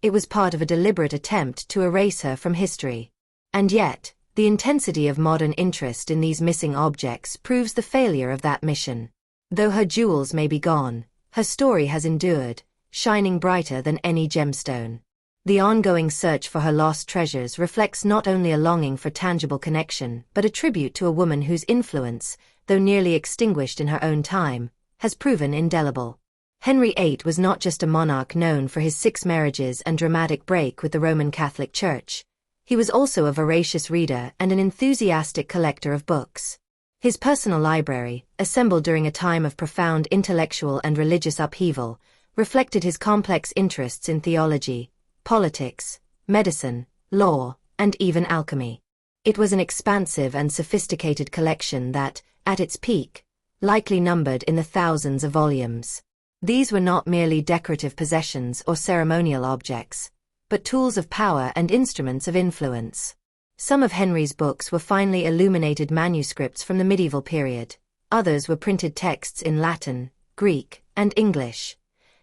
It was part of a deliberate attempt to erase her from history. And yet, the intensity of modern interest in these missing objects proves the failure of that mission. Though her jewels may be gone, her story has endured, shining brighter than any gemstone. The ongoing search for her lost treasures reflects not only a longing for tangible connection but a tribute to a woman whose influence, though nearly extinguished in her own time, has proven indelible. Henry VIII was not just a monarch known for his 6 marriages and dramatic break with the Roman Catholic Church. He was also a voracious reader and an enthusiastic collector of books. His personal library, assembled during a time of profound intellectual and religious upheaval, reflected his complex interests in theology, politics, medicine, law, and even alchemy. It was an expansive and sophisticated collection that, at its peak, likely numbered in the thousands of volumes. These were not merely decorative possessions or ceremonial objects, but tools of power and instruments of influence. Some of Henry's books were finely illuminated manuscripts from the medieval period. Others were printed texts in Latin, Greek, and English,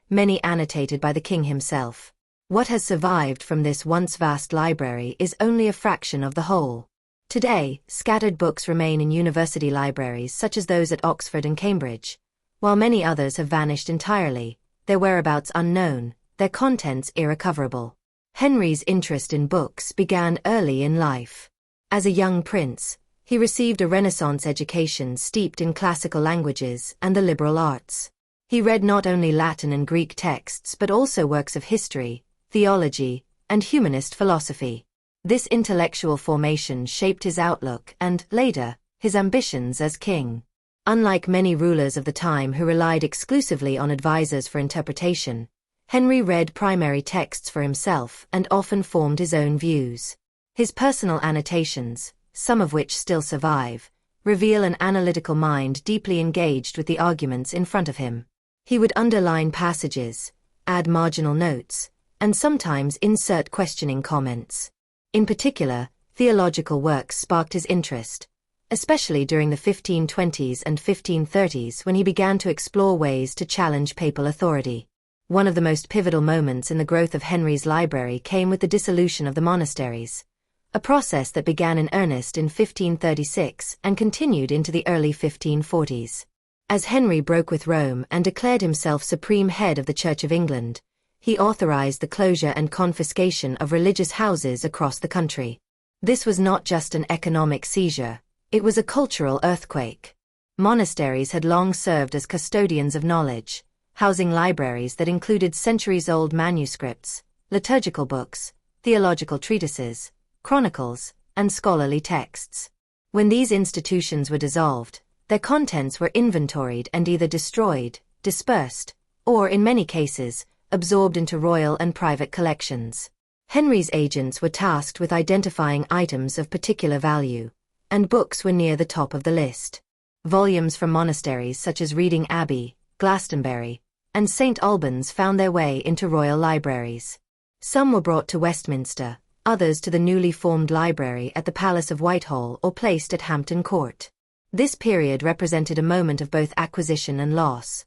many annotated by the king himself. What has survived from this once vast library is only a fraction of the whole. Today, scattered books remain in university libraries such as those at Oxford and Cambridge, while many others have vanished entirely, their whereabouts unknown, their contents irrecoverable. Henry's interest in books began early in life. As a young prince, he received a Renaissance education steeped in classical languages and the liberal arts. He read not only Latin and Greek texts but also works of history, theology, and humanist philosophy. This intellectual formation shaped his outlook and, later, his ambitions as king. Unlike many rulers of the time who relied exclusively on advisors for interpretation, Henry read primary texts for himself and often formed his own views. His personal annotations, some of which still survive, reveal an analytical mind deeply engaged with the arguments in front of him. He would underline passages, add marginal notes, and sometimes insert questioning comments. In particular, theological works sparked his interest, especially during the 1520s and 1530s when he began to explore ways to challenge papal authority. One of the most pivotal moments in the growth of Henry's library came with the dissolution of the monasteries, a process that began in earnest in 1536 and continued into the early 1540s. As Henry broke with Rome and declared himself supreme head of the Church of England, he authorized the closure and confiscation of religious houses across the country. This was not just an economic seizure, it was a cultural earthquake. Monasteries had long served as custodians of knowledge, housing libraries that included centuries-old manuscripts, liturgical books, theological treatises, chronicles, and scholarly texts. When these institutions were dissolved, their contents were inventoried and either destroyed, dispersed, or, in many cases, absorbed into royal and private collections. Henry's agents were tasked with identifying items of particular value, and books were near the top of the list. Volumes from monasteries such as Reading Abbey, Glastonbury, and St. Albans found their way into royal libraries. Some were brought to Westminster, others to the newly formed library at the Palace of Whitehall or placed at Hampton Court. This period represented a moment of both acquisition and loss.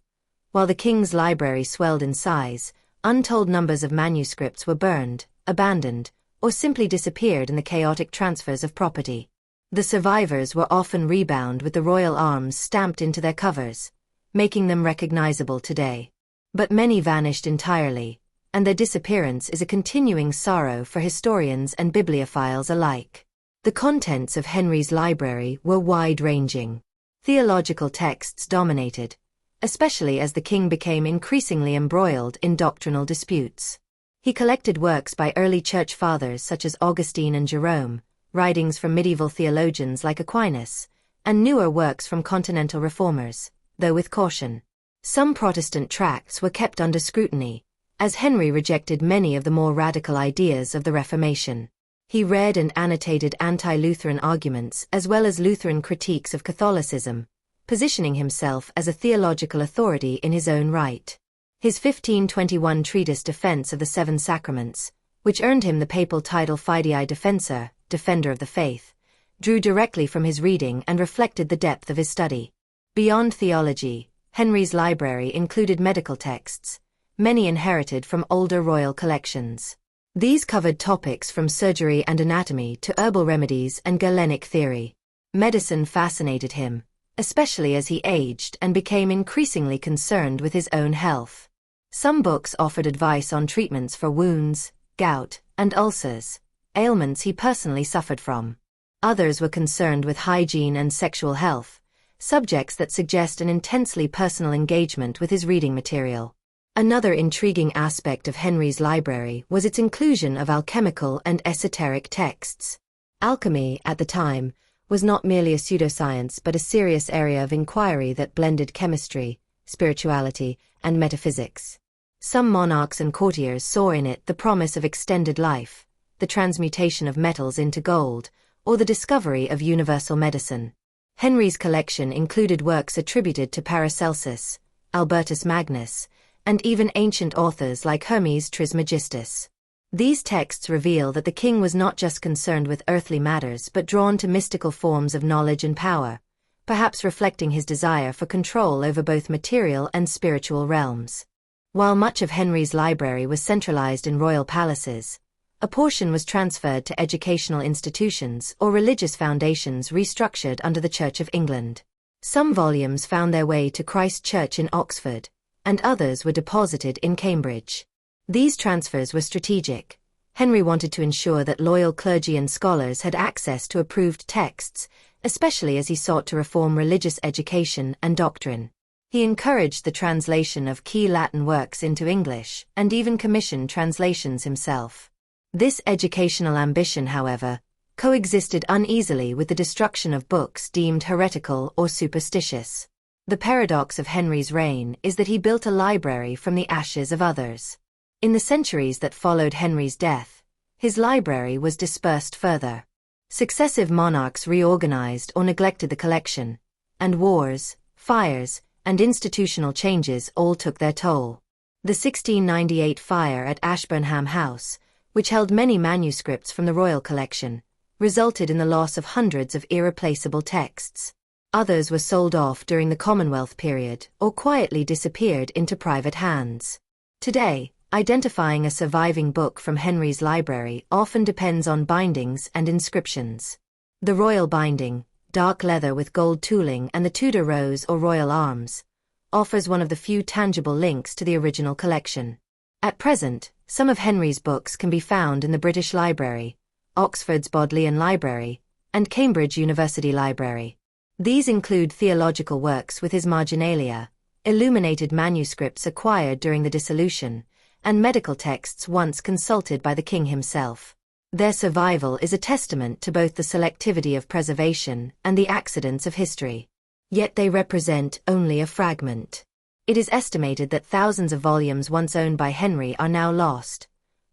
While the king's library swelled in size, untold numbers of manuscripts were burned, abandoned, or simply disappeared in the chaotic transfers of property. The survivors were often rebound with the royal arms stamped into their covers, making them recognizable today. But many vanished entirely, and their disappearance is a continuing sorrow for historians and bibliophiles alike. The contents of Henry's library were wide-ranging. Theological texts dominated, especially as the king became increasingly embroiled in doctrinal disputes. He collected works by early church fathers such as Augustine and Jerome, writings from medieval theologians like Aquinas, and newer works from continental reformers, though with caution. Some Protestant tracts were kept under scrutiny, as Henry rejected many of the more radical ideas of the Reformation. He read and annotated anti-Lutheran arguments as well as Lutheran critiques of Catholicism, positioning himself as a theological authority in his own right. His 1521 treatise Defense of the Seven Sacraments, which earned him the papal title Fidei Defensor, Defender of the Faith, drew directly from his reading and reflected the depth of his study. Beyond theology, Henry's library included medical texts, many inherited from older royal collections. These covered topics from surgery and anatomy to herbal remedies and Galenic theory. Medicine fascinated him, especially as he aged and became increasingly concerned with his own health. Some books offered advice on treatments for wounds, gout, and ulcers, ailments he personally suffered from. Others were concerned with hygiene and sexual health, subjects that suggest an intensely personal engagement with his reading material. Another intriguing aspect of Henry's library was its inclusion of alchemical and esoteric texts. Alchemy, at the time, was not merely a pseudoscience but a serious area of inquiry that blended chemistry, spirituality, and metaphysics. Some monarchs and courtiers saw in it the promise of extended life, the transmutation of metals into gold, or the discovery of universal medicine. Henry's collection included works attributed to Paracelsus, Albertus Magnus, and even ancient authors like Hermes Trismegistus. These texts reveal that the king was not just concerned with earthly matters but drawn to mystical forms of knowledge and power, perhaps reflecting his desire for control over both material and spiritual realms. While much of Henry's library was centralized in royal palaces, a portion was transferred to educational institutions or religious foundations restructured under the Church of England. Some volumes found their way to Christ Church in Oxford, and others were deposited in Cambridge. These transfers were strategic. Henry wanted to ensure that loyal clergy and scholars had access to approved texts, especially as he sought to reform religious education and doctrine. He encouraged the translation of key Latin works into English, and even commissioned translations himself. This educational ambition, however, coexisted uneasily with the destruction of books deemed heretical or superstitious. The paradox of Henry's reign is that he built a library from the ashes of others. In the centuries that followed Henry's death, his library was dispersed further. Successive monarchs reorganized or neglected the collection, and wars, fires, and institutional changes all took their toll. The 1698 fire at Ashburnham House, which held many manuscripts from the royal collection, resulted in the loss of hundreds of irreplaceable texts. Others were sold off during the Commonwealth period or quietly disappeared into private hands. Today, identifying a surviving book from Henry's library often depends on bindings and inscriptions. The royal binding, dark leather with gold tooling and the Tudor rose or royal arms, offers one of the few tangible links to the original collection. At present, some of Henry's books can be found in the British Library, Oxford's Bodleian Library, and Cambridge University Library. These include theological works with his marginalia, illuminated manuscripts acquired during the dissolution, and medical texts once consulted by the king himself. Their survival is a testament to both the selectivity of preservation and the accidents of history. Yet they represent only a fragment. It is estimated that thousands of volumes once owned by Henry are now lost,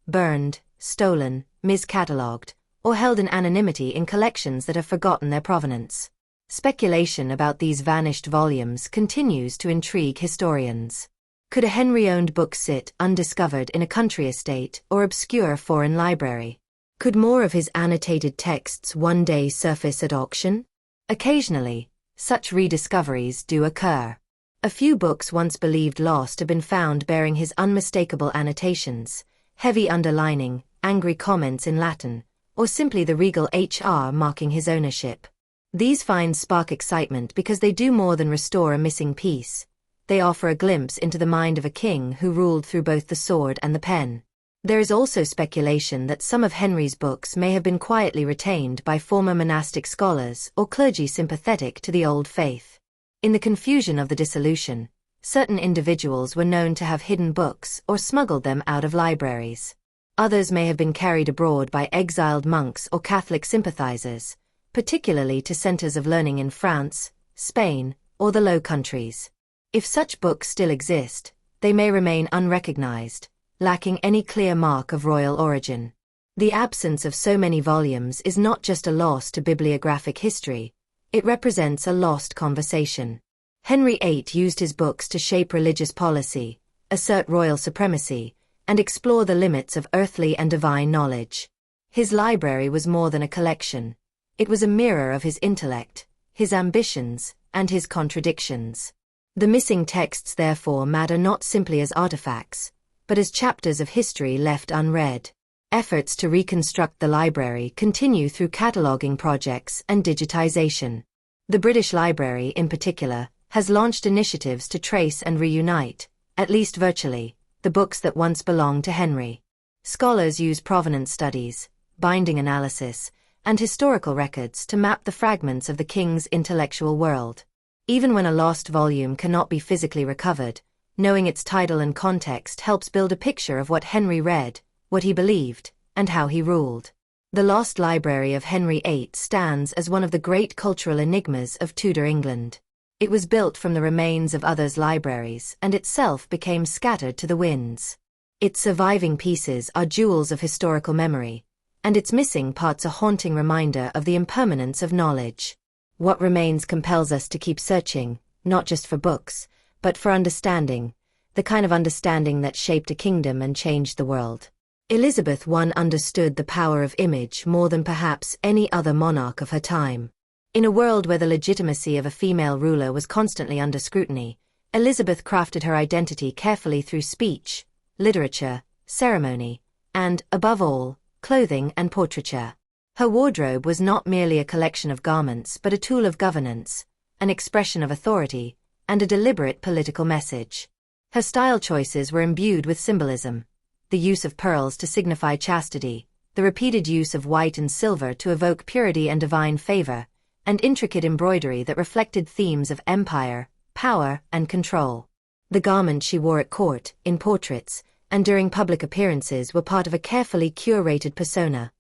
burned, stolen, miscatalogued, or held in anonymity in collections that have forgotten their provenance. Speculation about these vanished volumes continues to intrigue historians. Could a Henry-owned book sit undiscovered in a country estate or obscure foreign library? Could more of his annotated texts one day surface at auction? Occasionally, such rediscoveries do occur. A few books once believed lost have been found bearing his unmistakable annotations, heavy underlining, angry comments in Latin, or simply the regal HR marking his ownership. These finds spark excitement because they do more than restore a missing piece. They offer a glimpse into the mind of a king who ruled through both the sword and the pen. There is also speculation that some of Henry's books may have been quietly retained by former monastic scholars or clergy sympathetic to the old faith. In the confusion of the dissolution, certain individuals were known to have hidden books or smuggled them out of libraries. Others may have been carried abroad by exiled monks or Catholic sympathizers, particularly to centers of learning in France, Spain, or the Low Countries. If such books still exist, they may remain unrecognized, lacking any clear mark of royal origin. The absence of so many volumes is not just a loss to bibliographic history, it represents a lost conversation. Henry VIII used his books to shape religious policy, assert royal supremacy, and explore the limits of earthly and divine knowledge. His library was more than a collection. It was a mirror of his intellect, his ambitions, and his contradictions. The missing texts therefore matter not simply as artifacts, but as chapters of history left unread. Efforts to reconstruct the library continue through cataloging projects and digitization. The British Library, in particular, has launched initiatives to trace and reunite, at least virtually, the books that once belonged to Henry. Scholars use provenance studies, binding analysis, and historical records to map the fragments of the king's intellectual world. Even when a lost volume cannot be physically recovered, knowing its title and context helps build a picture of what Henry read, what he believed, and how he ruled. The Lost Library of Henry VIII stands as one of the great cultural enigmas of Tudor England. It was built from the remains of others' libraries and itself became scattered to the winds. Its surviving pieces are jewels of historical memory, and its missing parts a haunting reminder of the impermanence of knowledge. What remains compels us to keep searching, not just for books, but for understanding, the kind of understanding that shaped a kingdom and changed the world. Elizabeth I understood the power of image more than perhaps any other monarch of her time. In a world where the legitimacy of a female ruler was constantly under scrutiny, Elizabeth crafted her identity carefully through speech, literature, ceremony, and, above all, clothing and portraiture. Her wardrobe was not merely a collection of garments but a tool of governance, an expression of authority, and a deliberate political message. Her style choices were imbued with symbolism: the use of pearls to signify chastity, the repeated use of white and silver to evoke purity and divine favor, and intricate embroidery that reflected themes of empire, power, and control. The garments she wore at court, in portraits, and during public appearances were part of a carefully curated persona: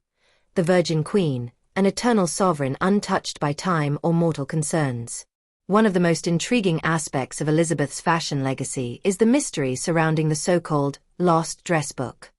the Virgin Queen, an eternal sovereign untouched by time or mortal concerns. One of the most intriguing aspects of Elizabeth's fashion legacy is the mystery surrounding the so-called lost dress book.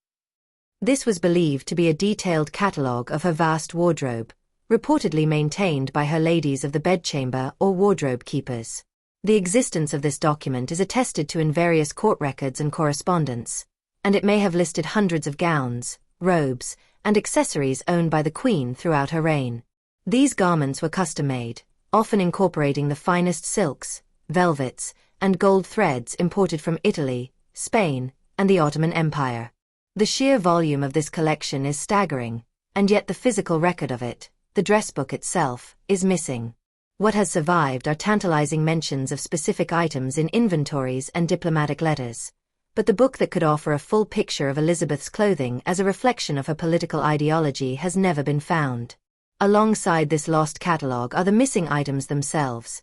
This was believed to be a detailed catalogue of her vast wardrobe, reportedly maintained by her ladies of the bedchamber or wardrobe keepers. The existence of this document is attested to in various court records and correspondence, and it may have listed hundreds of gowns, robes, and accessories owned by the Queen throughout her reign. These garments were custom-made, often incorporating the finest silks, velvets, and gold threads imported from Italy, Spain, and the Ottoman Empire. The sheer volume of this collection is staggering, and yet the physical record of it, the dress book itself, is missing. What has survived are tantalizing mentions of specific items in inventories and diplomatic letters, but the book that could offer a full picture of Elizabeth's clothing as a reflection of her political ideology has never been found. Alongside this lost catalogue are the missing items themselves: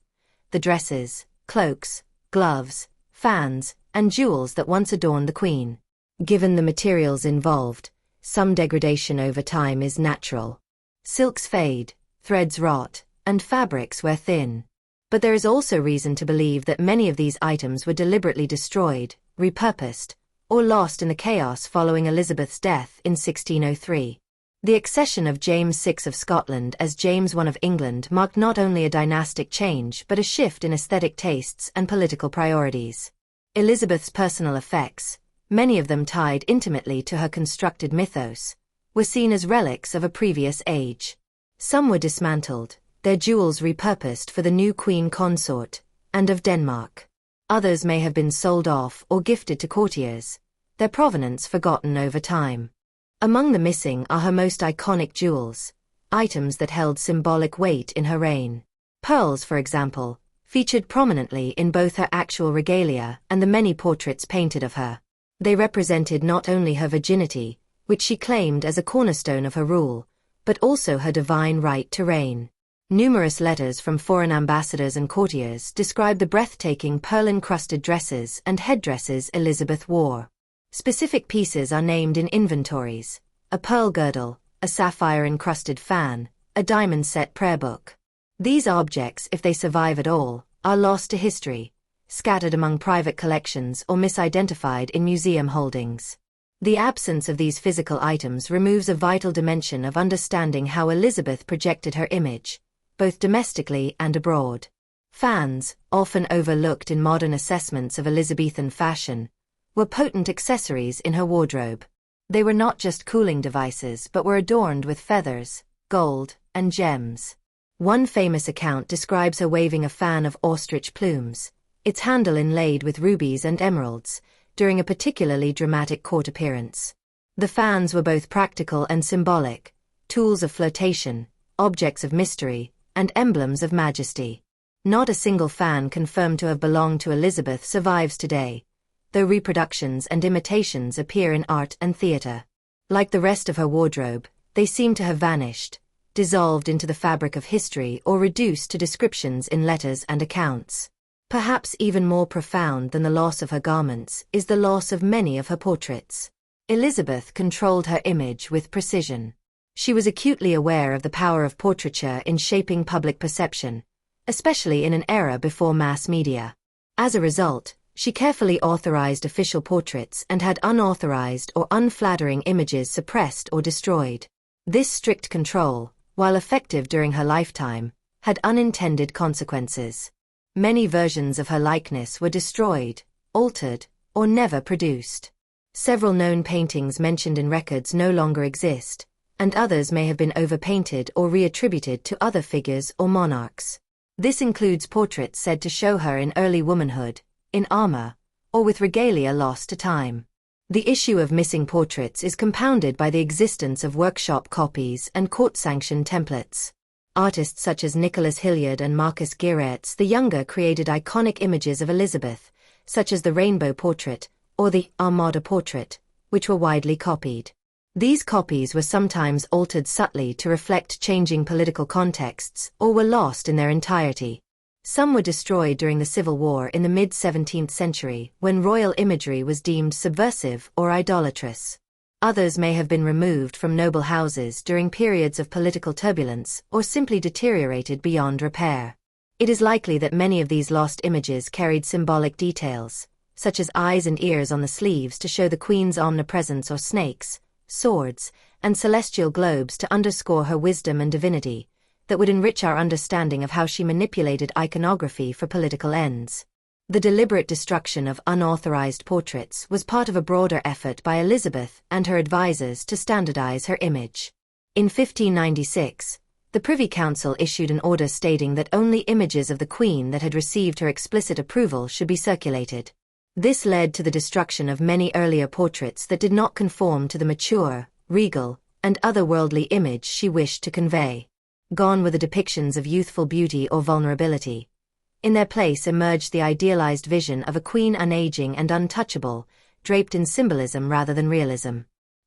the dresses, cloaks, gloves, fans, and jewels that once adorned the Queen. Given the materials involved, some degradation over time is natural. Silks fade, threads rot, and fabrics wear thin. But there is also reason to believe that many of these items were deliberately destroyed, repurposed, or lost in the chaos following Elizabeth's death in 1603. The accession of James VI of Scotland as James I of England marked not only a dynastic change but a shift in aesthetic tastes and political priorities. Elizabeth's personal effects, many of them tied intimately to her constructed mythos, were seen as relics of a previous age. Some were dismantled, their jewels repurposed for the new Queen Consort, and of Denmark. Others may have been sold off or gifted to courtiers, their provenance forgotten over time. Among the missing are her most iconic jewels, items that held symbolic weight in her reign. Pearls, for example, featured prominently in both her actual regalia and the many portraits painted of her. They represented not only her virginity, which she claimed as a cornerstone of her rule, but also her divine right to reign. Numerous letters from foreign ambassadors and courtiers describe the breathtaking pearl-encrusted dresses and headdresses Elizabeth wore. Specific pieces are named in inventories: a pearl girdle, a sapphire-encrusted fan, a diamond-set prayer book. These objects, if they survive at all, are lost to history, scattered among private collections or misidentified in museum holdings. The absence of these physical items removes a vital dimension of understanding how Elizabeth projected her image, both domestically and abroad. Fans, often overlooked in modern assessments of Elizabethan fashion, were potent accessories in her wardrobe. They were not just cooling devices but were adorned with feathers, gold, and gems. One famous account describes her waving a fan of ostrich plumes, its handle inlaid with rubies and emeralds, during a particularly dramatic court appearance. The fans were both practical and symbolic, tools of flirtation, objects of mystery, and emblems of majesty. Not a single fan confirmed to have belonged to Elizabeth survives today, though reproductions and imitations appear in art and theatre. Like the rest of her wardrobe, they seem to have vanished, dissolved into the fabric of history or reduced to descriptions in letters and accounts. Perhaps even more profound than the loss of her garments is the loss of many of her portraits. Elizabeth controlled her image with precision. She was acutely aware of the power of portraiture in shaping public perception, especially in an era before mass media. As a result, she carefully authorized official portraits and had unauthorized or unflattering images suppressed or destroyed. This strict control, while effective during her lifetime, had unintended consequences. Many versions of her likeness were destroyed, altered, or never produced. Several known paintings mentioned in records no longer exist, and others may have been overpainted or reattributed to other figures or monarchs. This includes portraits said to show her in early womanhood, in armor, or with regalia lost to time. The issue of missing portraits is compounded by the existence of workshop copies and court-sanctioned templates. Artists such as Nicholas Hilliard and Marcus Geraerts the Younger created iconic images of Elizabeth, such as the Rainbow Portrait, or the Armada Portrait, which were widely copied. These copies were sometimes altered subtly to reflect changing political contexts or were lost in their entirety. Some were destroyed during the Civil War in the mid-17th century, when royal imagery was deemed subversive or idolatrous. Others may have been removed from noble houses during periods of political turbulence or simply deteriorated beyond repair. It is likely that many of these lost images carried symbolic details, such as eyes and ears on the sleeves to show the Queen's omnipresence, or snakes, swords, and celestial globes to underscore her wisdom and divinity, that would enrich our understanding of how she manipulated iconography for political ends. The deliberate destruction of unauthorized portraits was part of a broader effort by Elizabeth and her advisors to standardize her image. In 1596, the Privy Council issued an order stating that only images of the Queen that had received her explicit approval should be circulated. This led to the destruction of many earlier portraits that did not conform to the mature, regal, and otherworldly image she wished to convey. Gone were the depictions of youthful beauty or vulnerability. In their place emerged the idealized vision of a queen unaging and untouchable, draped in symbolism rather than realism.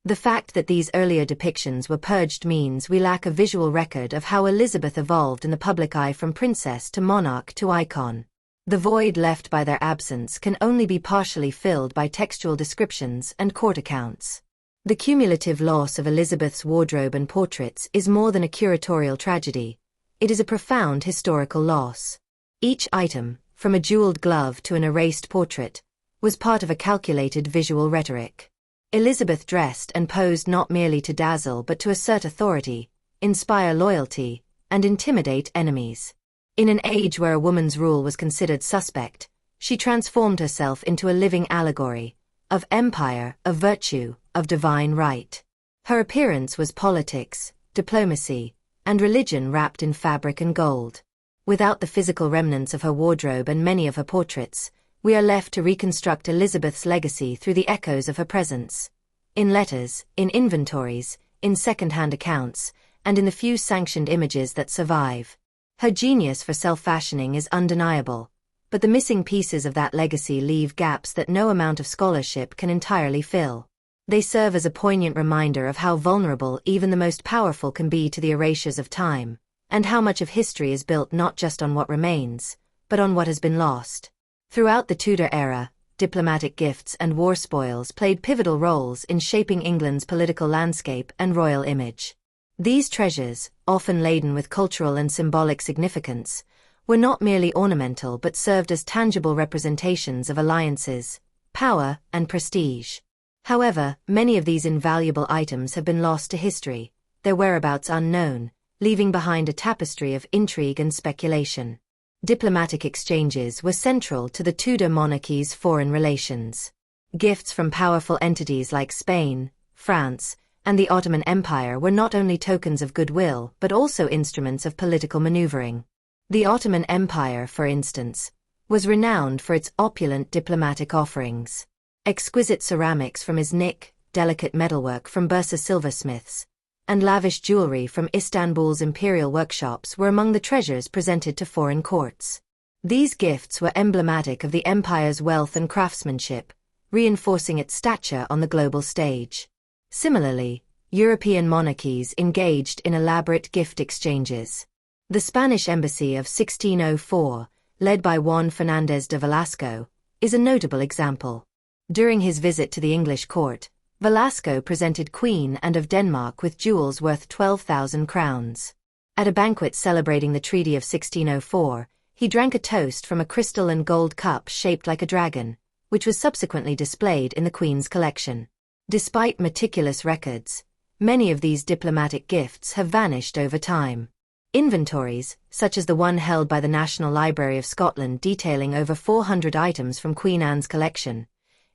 The fact that these earlier depictions were purged means we lack a visual record of how Elizabeth evolved in the public eye from princess to monarch to icon. The void left by their absence can only be partially filled by textual descriptions and court accounts. The cumulative loss of Elizabeth's wardrobe and portraits is more than a curatorial tragedy. It is a profound historical loss. Each item, from a jeweled glove to an erased portrait, was part of a calculated visual rhetoric. Elizabeth dressed and posed not merely to dazzle but to assert authority, inspire loyalty, and intimidate enemies. In an age where a woman's rule was considered suspect, she transformed herself into a living allegory of empire, of virtue, of divine right. Her appearance was politics, diplomacy, and religion wrapped in fabric and gold. Without the physical remnants of her wardrobe and many of her portraits, we are left to reconstruct Elizabeth's legacy through the echoes of her presence. In letters, in inventories, in second-hand accounts, and in the few sanctioned images that survive. Her genius for self-fashioning is undeniable, but the missing pieces of that legacy leave gaps that no amount of scholarship can entirely fill. They serve as a poignant reminder of how vulnerable even the most powerful can be to the erasures of time, and how much of history is built not just on what remains, but on what has been lost. Throughout the Tudor era, diplomatic gifts and war spoils played pivotal roles in shaping England's political landscape and royal image. These treasures, often laden with cultural and symbolic significance, were not merely ornamental but served as tangible representations of alliances, power, and prestige. However, many of these invaluable items have been lost to history, their whereabouts unknown, leaving behind a tapestry of intrigue and speculation. Diplomatic exchanges were central to the Tudor monarchy's foreign relations. Gifts from powerful entities like Spain, France, and the Ottoman Empire were not only tokens of goodwill but also instruments of political maneuvering. The Ottoman Empire, for instance, was renowned for its opulent diplomatic offerings. Exquisite ceramics from Iznik, delicate metalwork from Bursa silversmiths, and lavish jewelry from Istanbul's imperial workshops were among the treasures presented to foreign courts. These gifts were emblematic of the empire's wealth and craftsmanship, reinforcing its stature on the global stage. Similarly, European monarchies engaged in elaborate gift exchanges. The Spanish embassy of 1604, led by Juan Fernández de Velasco, is a notable example. During his visit to the English court, Velasco presented Queen Anne of Denmark with jewels worth 12,000 crowns. At a banquet celebrating the Treaty of 1604, he drank a toast from a crystal and gold cup shaped like a dragon, which was subsequently displayed in the Queen's collection. Despite meticulous records, many of these diplomatic gifts have vanished over time. Inventories, such as the one held by the National Library of Scotland detailing over 400 items from Queen Anne's collection,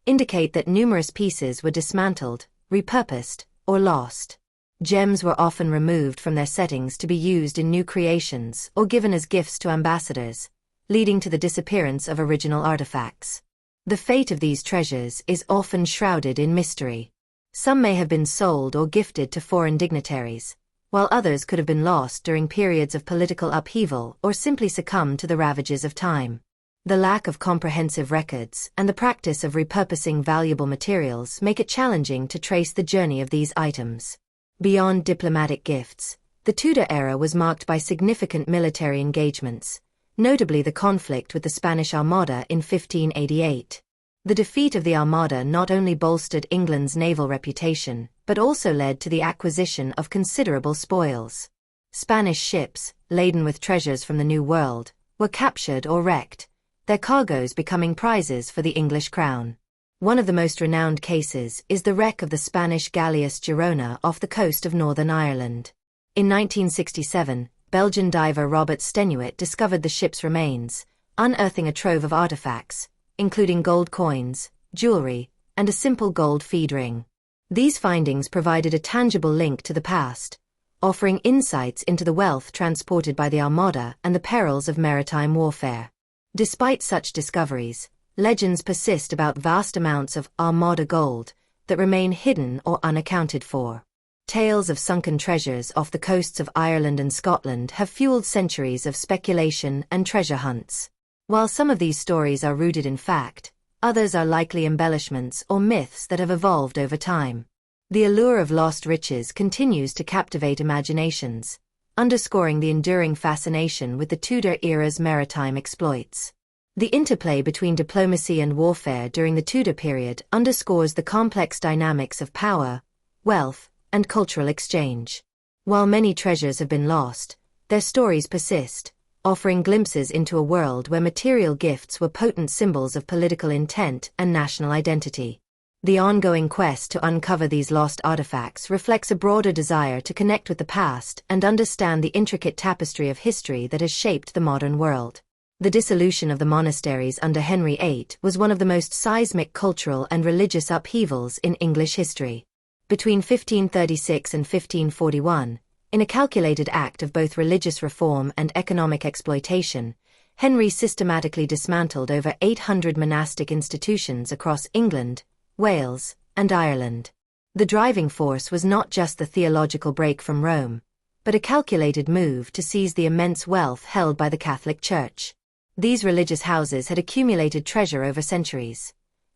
indicate that numerous pieces were dismantled, repurposed, or lost. Gems were often removed from their settings to be used in new creations or given as gifts to ambassadors, leading to the disappearance of original artifacts. The fate of these treasures is often shrouded in mystery. Some may have been sold or gifted to foreign dignitaries, while others could have been lost during periods of political upheaval or simply succumbed to the ravages of time. The lack of comprehensive records and the practice of repurposing valuable materials make it challenging to trace the journey of these items. Beyond diplomatic gifts, the Tudor era was marked by significant military engagements, notably the conflict with the Spanish Armada in 1588. The defeat of the Armada not only bolstered England's naval reputation, but also led to the acquisition of considerable spoils. Spanish ships, laden with treasures from the New World, were captured or wrecked, their cargoes becoming prizes for the English crown. One of the most renowned cases is the wreck of the Spanish galleass Girona off the coast of Northern Ireland. In 1967, Belgian diver Robert Stenuit discovered the ship's remains, unearthing a trove of artifacts, including gold coins, jewelry, and a simple gold feed ring. These findings provided a tangible link to the past, offering insights into the wealth transported by the Armada and the perils of maritime warfare. Despite such discoveries, legends persist about vast amounts of Armada gold that remain hidden or unaccounted for. Tales of sunken treasures off the coasts of Ireland and Scotland have fueled centuries of speculation and treasure hunts. While some of these stories are rooted in fact, others are likely embellishments or myths that have evolved over time. The allure of lost riches continues to captivate imaginations, underscoring the enduring fascination with the Tudor era's maritime exploits. The interplay between diplomacy and warfare during the Tudor period underscores the complex dynamics of power, wealth, and cultural exchange. While many treasures have been lost, their stories persist, offering glimpses into a world where material gifts were potent symbols of political intent and national identity. The ongoing quest to uncover these lost artifacts reflects a broader desire to connect with the past and understand the intricate tapestry of history that has shaped the modern world. The dissolution of the monasteries under Henry VIII was one of the most seismic cultural and religious upheavals in English history. Between 1536 and 1541, in a calculated act of both religious reform and economic exploitation, Henry systematically dismantled over 800 monastic institutions across England, Wales, and Ireland. The driving force was not just the theological break from Rome, but a calculated move to seize the immense wealth held by the Catholic Church. These religious houses had accumulated treasure over centuries: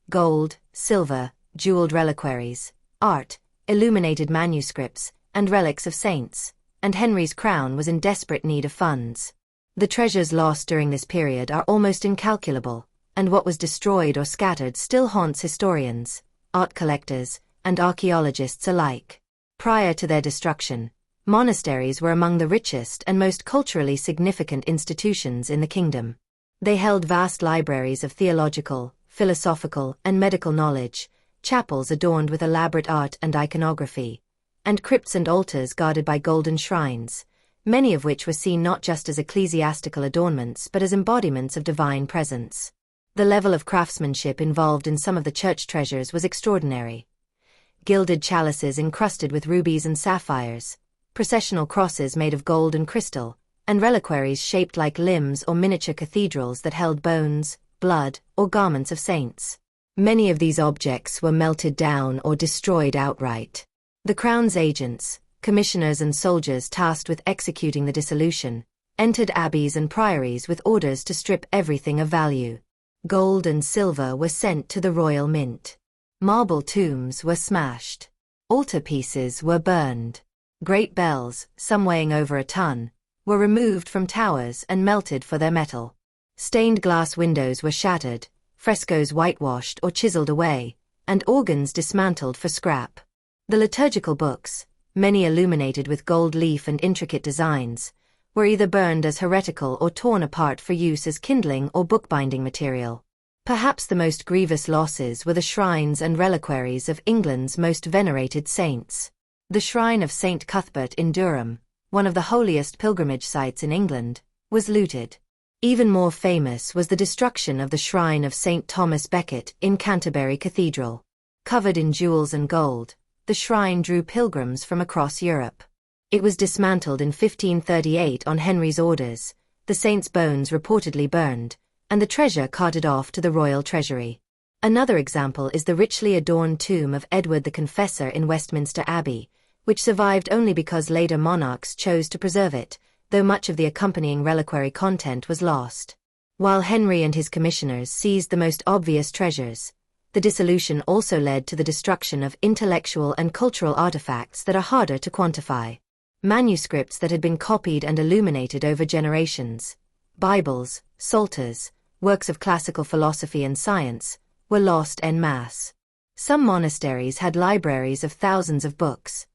gold, silver, jeweled reliquaries, art, illuminated manuscripts, and relics of saints, and Henry's crown was in desperate need of funds. The treasures lost during this period are almost incalculable, and what was destroyed or scattered still haunts historians, art collectors, and archaeologists alike. Prior to their destruction, monasteries were among the richest and most culturally significant institutions in the kingdom. They held vast libraries of theological, philosophical, and medical knowledge, chapels adorned with elaborate art and iconography, and crypts and altars guarded by golden shrines, many of which were seen not just as ecclesiastical adornments but as embodiments of divine presence. The level of craftsmanship involved in some of the church treasures was extraordinary. Gilded chalices encrusted with rubies and sapphires, processional crosses made of gold and crystal, and reliquaries shaped like limbs or miniature cathedrals that held bones, blood, or garments of saints. Many of these objects were melted down or destroyed outright. The Crown's agents, commissioners and soldiers tasked with executing the dissolution, entered abbeys and priories with orders to strip everything of value. Gold and silver were sent to the royal mint. Marble tombs were smashed. Altarpieces were burned. Great bells, some weighing over a ton, were removed from towers and melted for their metal. Stained glass windows were shattered, frescoes whitewashed or chiseled away, and organs dismantled for scrap. The liturgical books, many illuminated with gold leaf and intricate designs, were either burned as heretical or torn apart for use as kindling or bookbinding material. Perhaps the most grievous losses were the shrines and reliquaries of England's most venerated saints. The shrine of St. Cuthbert in Durham, one of the holiest pilgrimage sites in England, was looted. Even more famous was the destruction of the shrine of St. Thomas Becket in Canterbury Cathedral. Covered in jewels and gold, the shrine drew pilgrims from across Europe. It was dismantled in 1538 on Henry's orders, the saint's bones reportedly burned, and the treasure carted off to the royal treasury. Another example is the richly adorned tomb of Edward the Confessor in Westminster Abbey, which survived only because later monarchs chose to preserve it, though much of the accompanying reliquary content was lost. While Henry and his commissioners seized the most obvious treasures, the dissolution also led to the destruction of intellectual and cultural artifacts that are harder to quantify. Manuscripts that had been copied and illuminated over generations, Bibles, psalters, works of classical philosophy and science, were lost en masse. Some monasteries had libraries of thousands of books.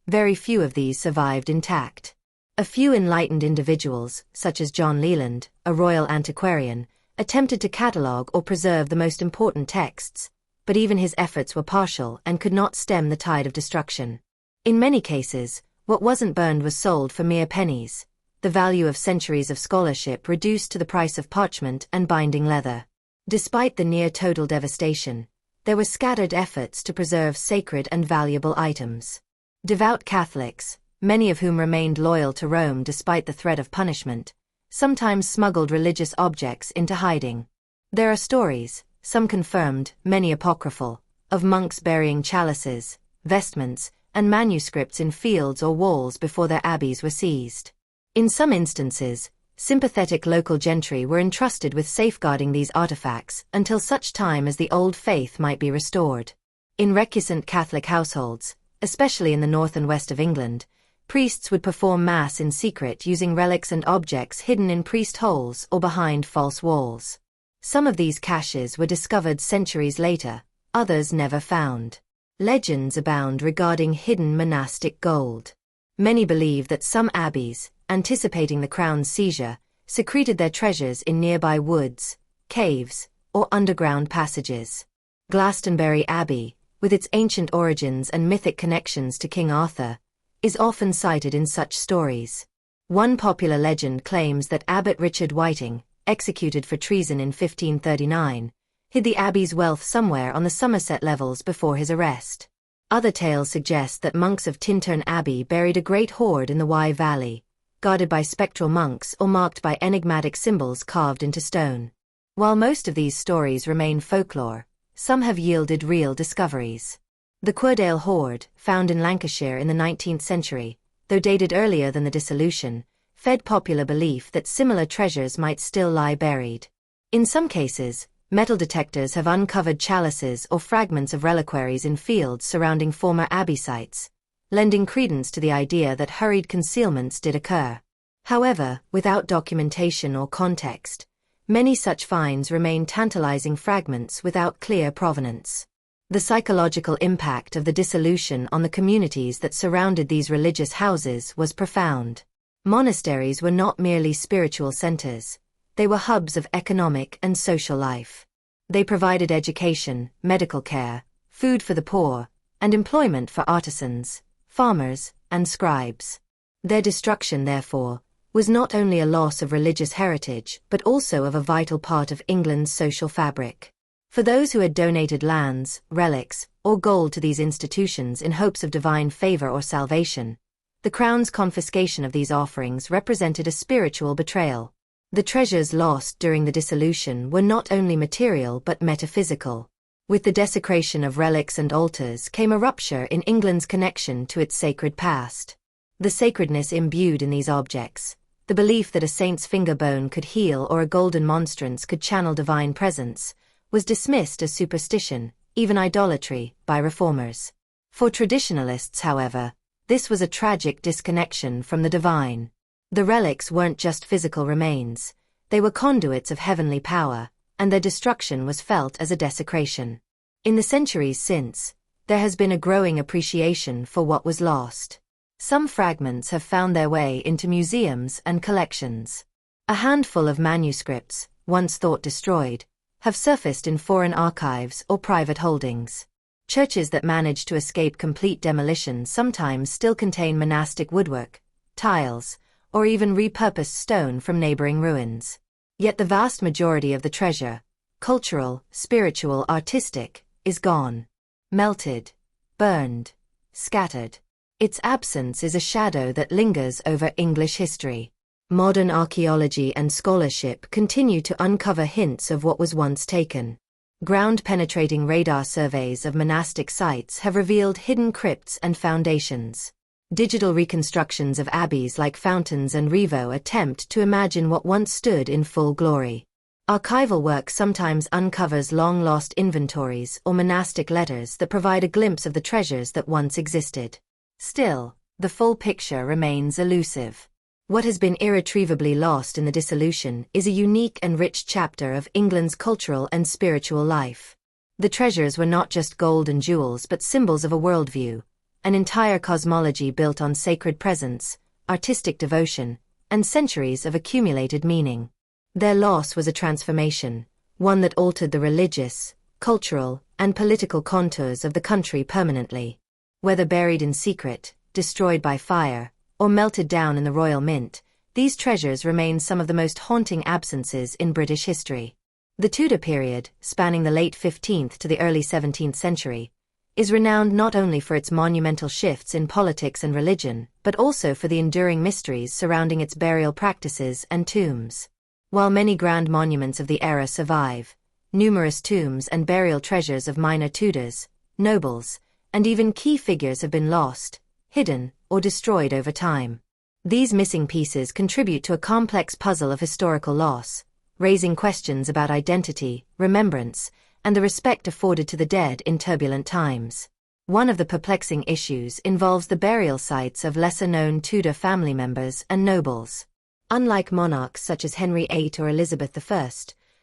Very few of these survived intact. A few enlightened individuals, such as John Leland, a royal antiquarian, attempted to catalogue or preserve the most important texts, but even his efforts were partial and could not stem the tide of destruction. In many cases, what wasn't burned was sold for mere pennies. the value of centuries of scholarship reduced to the price of parchment and binding leather. Despite the near-total devastation, there were scattered efforts to preserve sacred and valuable items. Devout Catholics, many of whom remained loyal to Rome despite the threat of punishment, sometimes smuggled religious objects into hiding. There are stories, some confirmed, many apocryphal, of monks burying chalices, vestments, and manuscripts in fields or walls before their abbeys were seized. In some instances, sympathetic local gentry were entrusted with safeguarding these artifacts until such time as the old faith might be restored. In recusant Catholic households, especially in the north and west of England, priests would perform mass in secret using relics and objects hidden in priest holes or behind false walls. Some of these caches were discovered centuries later, others never found. Legends abound regarding hidden monastic gold. Many believe that some abbeys, anticipating the crown's seizure, secreted their treasures in nearby woods, caves, or underground passages. Glastonbury Abbey, with its ancient origins and mythic connections to King Arthur, is often cited in such stories. One popular legend claims that Abbot Richard Whiting, executed for treason in 1539, hid the abbey's wealth somewhere on the Somerset levels before his arrest. Other tales suggest that monks of Tintern Abbey buried a great hoard in the Wye Valley, guarded by spectral monks or marked by enigmatic symbols carved into stone. While most of these stories remain folklore, some have yielded real discoveries. The Querdale hoard, found in Lancashire in the 19th century, though dated earlier than the dissolution, fed popular belief that similar treasures might still lie buried. In some cases, metal detectors have uncovered chalices or fragments of reliquaries in fields surrounding former abbey sites, lending credence to the idea that hurried concealments did occur. However, without documentation or context, many such finds remain tantalizing fragments without clear provenance. The psychological impact of the dissolution on the communities that surrounded these religious houses was profound. Monasteries were not merely spiritual centers, they were hubs of economic and social life. They provided education, medical care, food for the poor, and employment for artisans, farmers, and scribes. Their destruction, therefore, was not only a loss of religious heritage but also of a vital part of England's social fabric. For those who had donated lands, relics, or gold to these institutions in hopes of divine favor or salvation, the Crown's confiscation of these offerings represented a spiritual betrayal. The treasures lost during the dissolution were not only material but metaphysical. With the desecration of relics and altars came a rupture in England's connection to its sacred past. The sacredness imbued in these objects, the belief that a saint's finger bone could heal or a golden monstrance could channel divine presence, was dismissed as superstition, even idolatry, by reformers. For traditionalists, however, this was a tragic disconnection from the divine. The relics weren't just physical remains, they were conduits of heavenly power, and their destruction was felt as a desecration. In the centuries since, there has been a growing appreciation for what was lost. Some fragments have found their way into museums and collections. A handful of manuscripts, once thought destroyed, have surfaced in foreign archives or private holdings. Churches that manage to escape complete demolition sometimes still contain monastic woodwork, tiles, or even repurposed stone from neighboring ruins. Yet the vast majority of the treasure, cultural, spiritual, artistic, is gone. Melted, burned, scattered. Its absence is a shadow that lingers over English history. Modern archaeology and scholarship continue to uncover hints of what was once taken. Ground-penetrating radar surveys of monastic sites have revealed hidden crypts and foundations. Digital reconstructions of abbeys like Fountains and Rievaulx attempt to imagine what once stood in full glory. Archival work sometimes uncovers long-lost inventories or monastic letters that provide a glimpse of the treasures that once existed. Still, the full picture remains elusive. What has been irretrievably lost in the dissolution is a unique and rich chapter of England's cultural and spiritual life. The treasures were not just gold and jewels but symbols of a worldview, an entire cosmology built on sacred presence, artistic devotion, and centuries of accumulated meaning. Their loss was a transformation, one that altered the religious, cultural, and political contours of the country permanently. Whether buried in secret, destroyed by fire, or melted down in the royal mint, these treasures remain some of the most haunting absences in British history. The Tudor period, spanning the late 15th to the early 17th century, is renowned not only for its monumental shifts in politics and religion, but also for the enduring mysteries surrounding its burial practices and tombs. While many grand monuments of the era survive, numerous tombs and burial treasures of minor Tudors, nobles, and even key figures have been lost, hidden, or destroyed over time. These missing pieces contribute to a complex puzzle of historical loss, raising questions about identity, remembrance, and the respect afforded to the dead in turbulent times. One of the perplexing issues involves the burial sites of lesser-known Tudor family members and nobles. Unlike monarchs such as Henry VIII or Elizabeth I,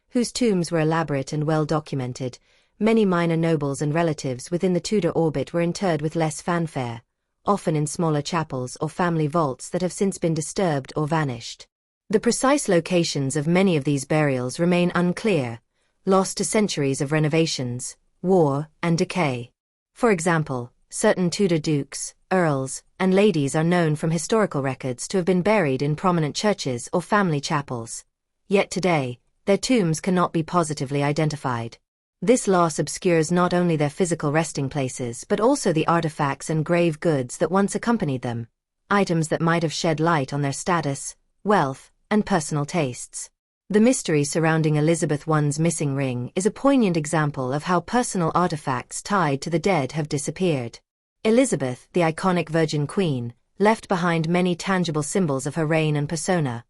whose tombs were elaborate and well documented, many minor nobles and relatives within the Tudor orbit were interred with less fanfare, often in smaller chapels or family vaults that have since been disturbed or vanished. The precise locations of many of these burials remain unclear, lost to centuries of renovations, war, and decay. For example, certain Tudor dukes, earls, and ladies are known from historical records to have been buried in prominent churches or family chapels. Yet today, their tombs cannot be positively identified. This loss obscures not only their physical resting places but also the artifacts and grave goods that once accompanied them, items that might have shed light on their status, wealth, and personal tastes. The mystery surrounding Elizabeth I's missing ring is a poignant example of how personal artifacts tied to the dead have disappeared. Elizabeth, the iconic Virgin Queen, left behind many tangible symbols of her reign and persona: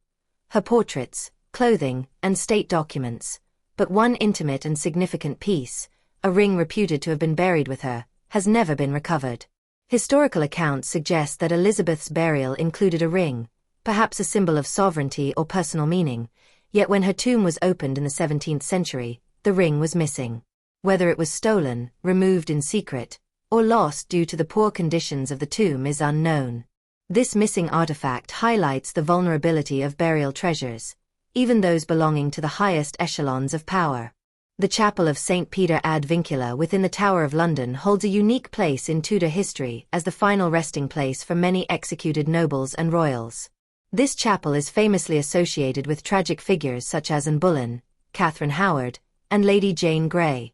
her portraits, clothing, and state documents. But one intimate and significant piece, a ring reputed to have been buried with her, has never been recovered. Historical accounts suggest that Elizabeth's burial included a ring, perhaps a symbol of sovereignty or personal meaning, yet when her tomb was opened in the 17th century, the ring was missing. Whether it was stolen, removed in secret, or lost due to the poor conditions of the tomb is unknown. This missing artifact highlights the vulnerability of burial treasures, even those belonging to the highest echelons of power. The Chapel of St. Peter ad Vincula within the Tower of London holds a unique place in Tudor history as the final resting place for many executed nobles and royals. This chapel is famously associated with tragic figures such as Anne Boleyn, Catherine Howard, and Lady Jane Grey,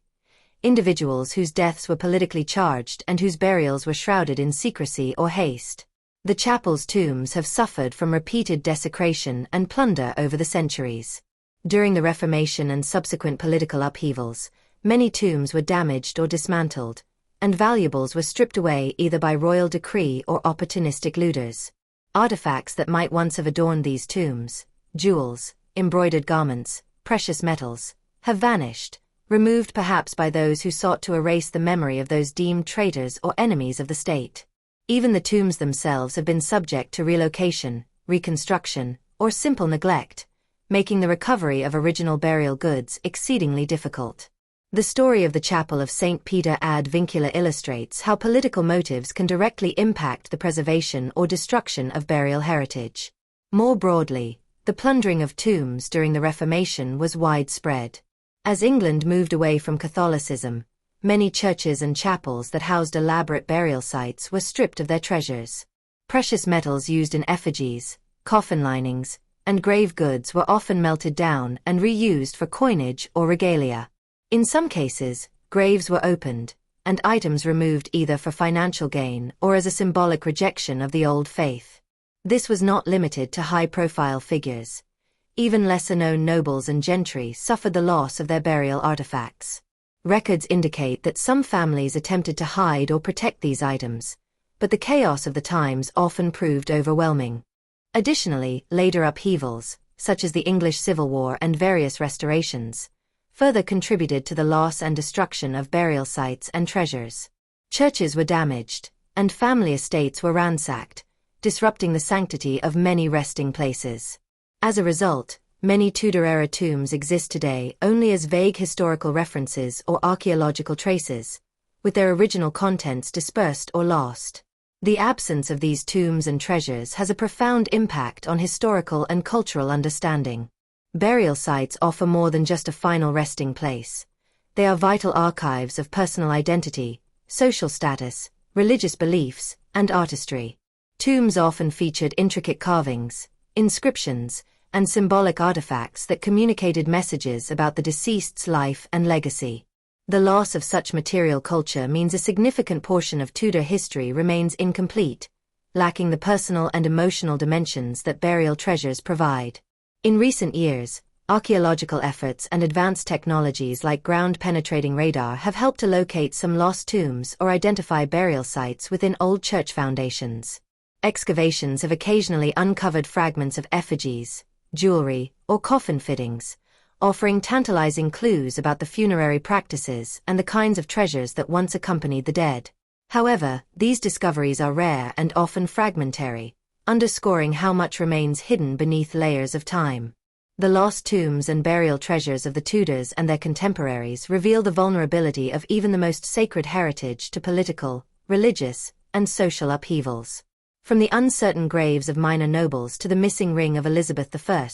individuals whose deaths were politically charged and whose burials were shrouded in secrecy or haste. The chapel's tombs have suffered from repeated desecration and plunder over the centuries. During the Reformation and subsequent political upheavals, many tombs were damaged or dismantled, and valuables were stripped away either by royal decree or opportunistic looters. Artifacts that might once have adorned these tombs, jewels, embroidered garments, precious metals, have vanished, removed perhaps by those who sought to erase the memory of those deemed traitors or enemies of the state. Even the tombs themselves have been subject to relocation, reconstruction, or simple neglect, making the recovery of original burial goods exceedingly difficult. The story of the Chapel of St. Peter ad Vincula illustrates how political motives can directly impact the preservation or destruction of burial heritage. More broadly, the plundering of tombs during the Reformation was widespread. As England moved away from Catholicism, many churches and chapels that housed elaborate burial sites were stripped of their treasures. Precious metals used in effigies, coffin linings, and grave goods were often melted down and reused for coinage or regalia. In some cases, graves were opened, and items removed either for financial gain or as a symbolic rejection of the old faith. This was not limited to high-profile figures. Even lesser-known nobles and gentry suffered the loss of their burial artifacts. Records indicate that some families attempted to hide or protect these items, but the chaos of the times often proved overwhelming. Additionally, later upheavals, such as the English Civil War and various restorations, further contributed to the loss and destruction of burial sites and treasures. Churches were damaged, and family estates were ransacked, disrupting the sanctity of many resting places. As a result, many Tudor-era tombs exist today only as vague historical references or archaeological traces, with their original contents dispersed or lost. The absence of these tombs and treasures has a profound impact on historical and cultural understanding. Burial sites offer more than just a final resting place. They are vital archives of personal identity, social status, religious beliefs, and artistry. Tombs often featured intricate carvings, inscriptions, and symbolic artifacts that communicated messages about the deceased's life and legacy. The loss of such material culture means a significant portion of Tudor history remains incomplete, lacking the personal and emotional dimensions that burial treasures provide. In recent years, archaeological efforts and advanced technologies like ground-penetrating radar have helped to locate some lost tombs or identify burial sites within old church foundations. Excavations have occasionally uncovered fragments of effigies, jewelry, or coffin fittings, offering tantalizing clues about the funerary practices and the kinds of treasures that once accompanied the dead. However, these discoveries are rare and often fragmentary, underscoring how much remains hidden beneath layers of time. The lost tombs and burial treasures of the Tudors and their contemporaries reveal the vulnerability of even the most sacred heritage to political, religious, and social upheavals. From the uncertain graves of minor nobles to the missing ring of Elizabeth I,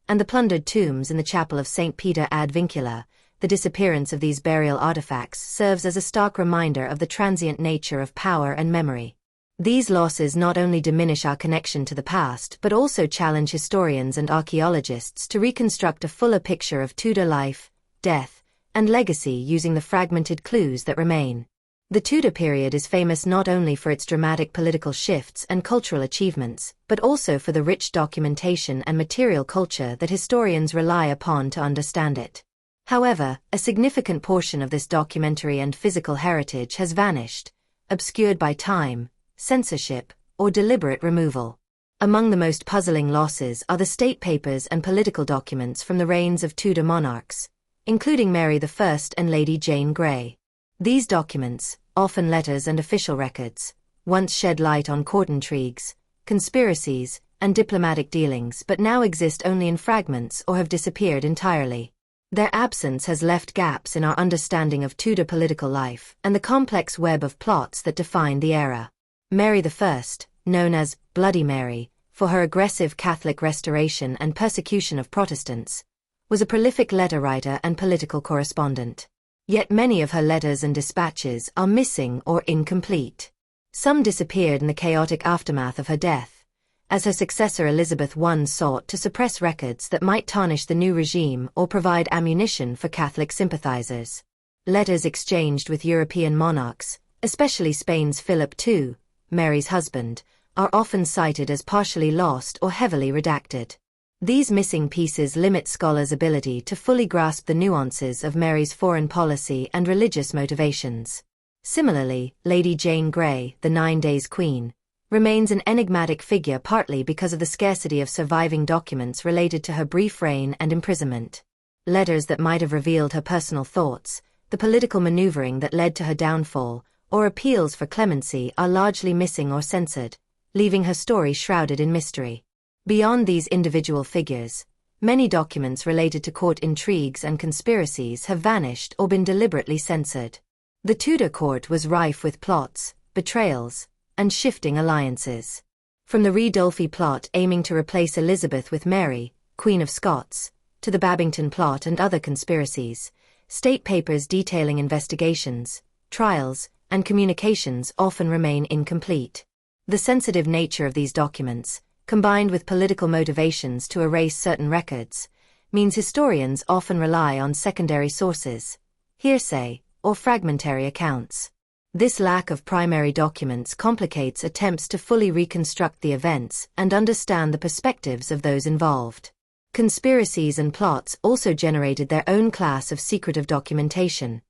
and the plundered tombs in the chapel of St. Peter ad Vincula, the disappearance of these burial artifacts serves as a stark reminder of the transient nature of power and memory. These losses not only diminish our connection to the past but also challenge historians and archaeologists to reconstruct a fuller picture of Tudor life, death, and legacy using the fragmented clues that remain. The Tudor period is famous not only for its dramatic political shifts and cultural achievements, but also for the rich documentation and material culture that historians rely upon to understand it. However, a significant portion of this documentary and physical heritage has vanished, obscured by time, censorship, or deliberate removal. Among the most puzzling losses are the state papers and political documents from the reigns of Tudor monarchs, including Mary I and Lady Jane Grey. These documents, often letters and official records, once shed light on court intrigues, conspiracies, and diplomatic dealings but now exist only in fragments or have disappeared entirely. Their absence has left gaps in our understanding of Tudor political life and the complex web of plots that defined the era. Mary I, known as Bloody Mary, for her aggressive Catholic restoration and persecution of Protestants, was a prolific letter writer and political correspondent. Yet many of her letters and dispatches are missing or incomplete. Some disappeared in the chaotic aftermath of her death, as her successor Elizabeth I sought to suppress records that might tarnish the new regime or provide ammunition for Catholic sympathizers. Letters exchanged with European monarchs, especially Spain's Philip II, Mary's husband, are often cited as partially lost or heavily redacted. These missing pieces limit scholars' ability to fully grasp the nuances of Mary's foreign policy and religious motivations. Similarly, Lady Jane Grey, the 9 Days Queen, remains an enigmatic figure partly because of the scarcity of surviving documents related to her brief reign and imprisonment. Letters that might have revealed her personal thoughts, the political maneuvering that led to her downfall, or appeals for clemency are largely missing or censored, leaving her story shrouded in mystery. Beyond these individual figures, many documents related to court intrigues and conspiracies have vanished or been deliberately censored. The Tudor court was rife with plots, betrayals, and shifting alliances. From the Ridolfi plot aiming to replace Elizabeth with Mary, Queen of Scots, to the Babington plot and other conspiracies, state papers detailing investigations, trials, and communications often remain incomplete. The sensitive nature of these documents, combined with political motivations to erase certain records, means historians often rely on secondary sources, hearsay, or fragmentary accounts. This lack of primary documents complicates attempts to fully reconstruct the events and understand the perspectives of those involved. Conspiracies and plots also generated their own class of secretive documentation,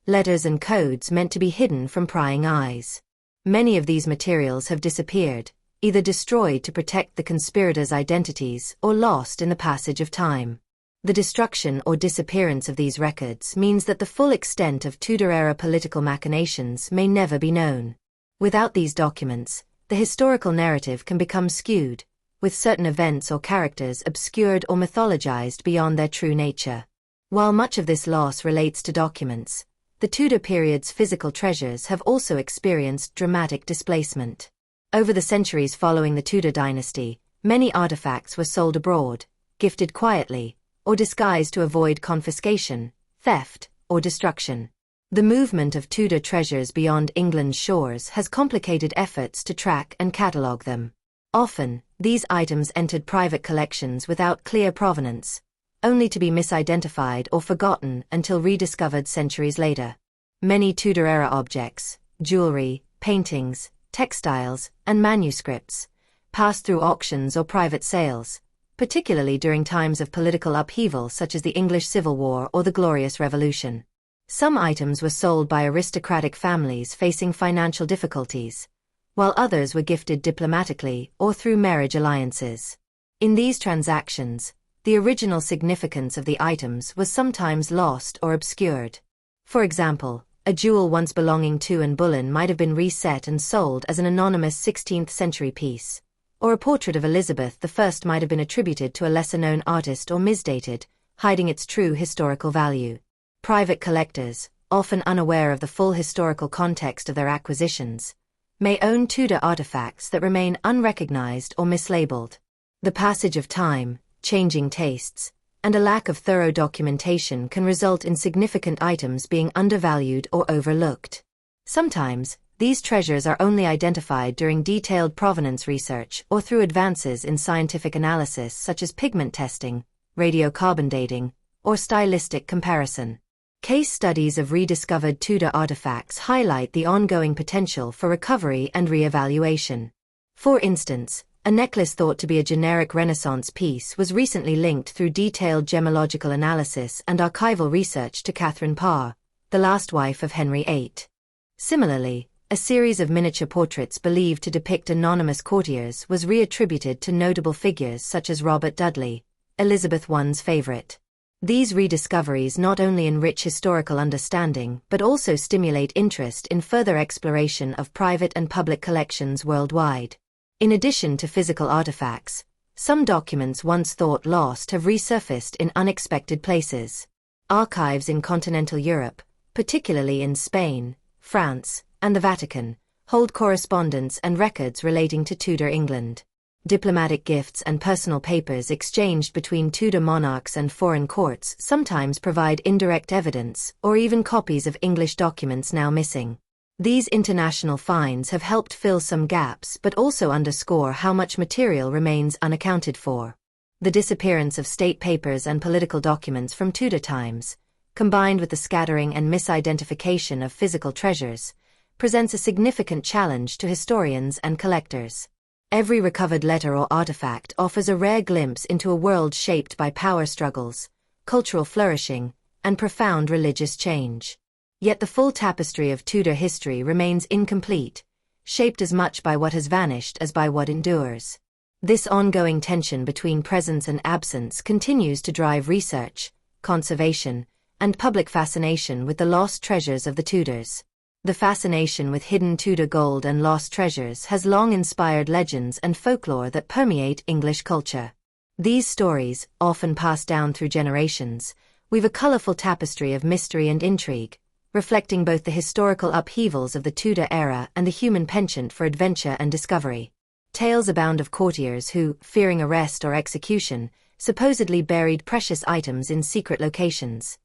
letters and codes meant to be hidden from prying eyes. Many of these materials have disappeared, either destroyed to protect the conspirators' identities or lost in the passage of time. The destruction or disappearance of these records means that the full extent of Tudor-era political machinations may never be known. Without these documents, the historical narrative can become skewed, with certain events or characters obscured or mythologized beyond their true nature. While much of this loss relates to documents, the Tudor period's physical treasures have also experienced dramatic displacement. Over the centuries following the Tudor dynasty, many artifacts were sold abroad, gifted quietly, or disguised to avoid confiscation, theft, or destruction. The movement of Tudor treasures beyond England's shores has complicated efforts to track and catalogue them. Often, these items entered private collections without clear provenance, only to be misidentified or forgotten until rediscovered centuries later. Many Tudor-era objects, jewelry, paintings, textiles, and manuscripts, passed through auctions or private sales, particularly during times of political upheaval such as the English Civil War or the Glorious Revolution. Some items were sold by aristocratic families facing financial difficulties, while others were gifted diplomatically or through marriage alliances. In these transactions, the original significance of the items was sometimes lost or obscured. For example, a jewel once belonging to Anne Boleyn might have been reset and sold as an anonymous 16th-century piece, or a portrait of Elizabeth I might have been attributed to a lesser-known artist or misdated, hiding its true historical value. Private collectors, often unaware of the full historical context of their acquisitions, may own Tudor artifacts that remain unrecognized or mislabeled. The passage of time, changing tastes, and a lack of thorough documentation can result in significant items being undervalued or overlooked. Sometimes, these treasures are only identified during detailed provenance research or through advances in scientific analysis such as pigment testing, radiocarbon dating, or stylistic comparison. Case studies of rediscovered Tudor artifacts highlight the ongoing potential for recovery and re-evaluation. For instance, a necklace thought to be a generic Renaissance piece was recently linked through detailed gemological analysis and archival research to Catherine Parr, the last wife of Henry VIII. Similarly, a series of miniature portraits believed to depict anonymous courtiers was reattributed to notable figures such as Robert Dudley, Elizabeth I's favorite. These rediscoveries not only enrich historical understanding but also stimulate interest in further exploration of private and public collections worldwide. In addition to physical artifacts, some documents once thought lost have resurfaced in unexpected places. Archives in continental Europe, particularly in Spain, France, and the Vatican, hold correspondence and records relating to Tudor England. Diplomatic gifts and personal papers exchanged between Tudor monarchs and foreign courts sometimes provide indirect evidence or even copies of English documents now missing. These international finds have helped fill some gaps but also underscore how much material remains unaccounted for. The disappearance of state papers and political documents from Tudor times, combined with the scattering and misidentification of physical treasures, presents a significant challenge to historians and collectors. Every recovered letter or artifact offers a rare glimpse into a world shaped by power struggles, cultural flourishing, and profound religious change. Yet the full tapestry of Tudor history remains incomplete, shaped as much by what has vanished as by what endures. This ongoing tension between presence and absence continues to drive research, conservation, and public fascination with the lost treasures of the Tudors. The fascination with hidden Tudor gold and lost treasures has long inspired legends and folklore that permeate English culture. These stories, often passed down through generations, weave a colorful tapestry of mystery and intrigue, reflecting both the historical upheavals of the Tudor era and the human penchant for adventure and discovery. Tales abound of courtiers who, fearing arrest or execution, supposedly buried precious items in secret locations,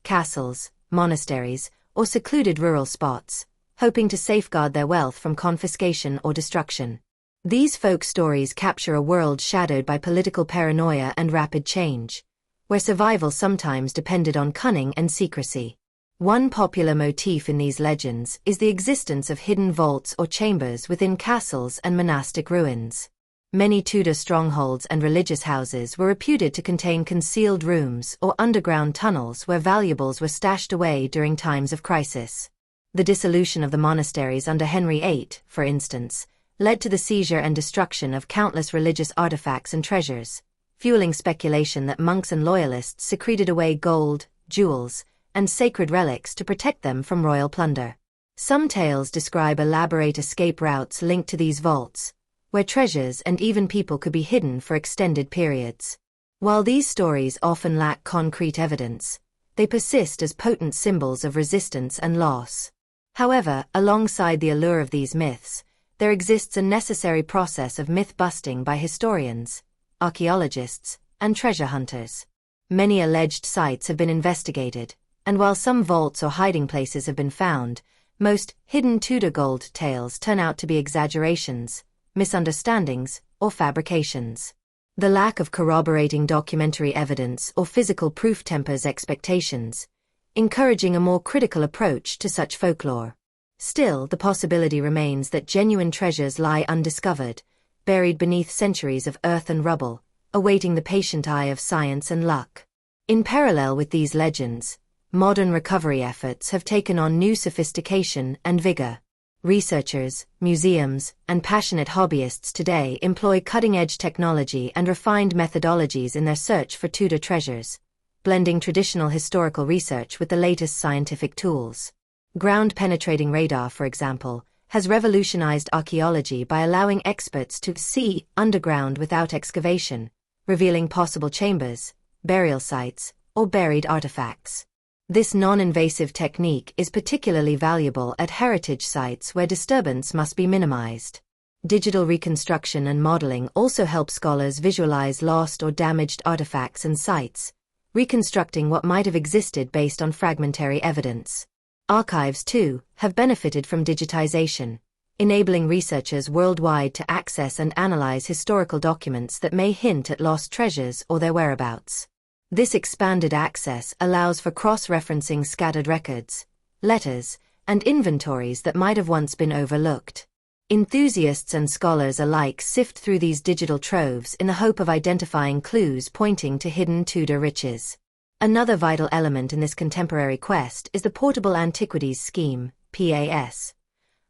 castles, monasteries, or secluded rural spots, hoping to safeguard their wealth from confiscation or destruction. These folk stories capture a world shadowed by political paranoia and rapid change, where survival sometimes depended on cunning and secrecy. One popular motif in these legends is the existence of hidden vaults or chambers within castles and monastic ruins. Many Tudor strongholds and religious houses were reputed to contain concealed rooms or underground tunnels where valuables were stashed away during times of crisis. The dissolution of the monasteries under Henry VIII, for instance, led to the seizure and destruction of countless religious artifacts and treasures, fueling speculation that monks and loyalists secreted away gold, jewels, and sacred relics to protect them from royal plunder. Some tales describe elaborate escape routes linked to these vaults, where treasures and even people could be hidden for extended periods. While these stories often lack concrete evidence, they persist as potent symbols of resistance and loss. However, alongside the allure of these myths, there exists a necessary process of myth-busting by historians, archaeologists, and treasure hunters. Many alleged sites have been investigated, and while some vaults or hiding places have been found, most hidden Tudor gold tales turn out to be exaggerations, misunderstandings, or fabrications. The lack of corroborating documentary evidence or physical proof tempers expectations, encouraging a more critical approach to such folklore. Still, the possibility remains that genuine treasures lie undiscovered, buried beneath centuries of earth and rubble, awaiting the patient eye of science and luck. In parallel with these legends, modern recovery efforts have taken on new sophistication and vigor. Researchers, museums, and passionate hobbyists today employ cutting-edge technology and refined methodologies in their search for Tudor treasures, blending traditional historical research with the latest scientific tools. Ground-penetrating radar, for example, has revolutionized archaeology by allowing experts to see underground without excavation, revealing possible chambers, burial sites, or buried artifacts. This non-invasive technique is particularly valuable at heritage sites where disturbance must be minimized. Digital reconstruction and modeling also help scholars visualize lost or damaged artifacts and sites, reconstructing what might have existed based on fragmentary evidence. Archives, too, have benefited from digitization, enabling researchers worldwide to access and analyze historical documents that may hint at lost treasures or their whereabouts. This expanded access allows for cross-referencing scattered records, letters, and inventories that might have once been overlooked. Enthusiasts and scholars alike sift through these digital troves in the hope of identifying clues pointing to hidden Tudor riches. Another vital element in this contemporary quest is the Portable Antiquities Scheme, PAS,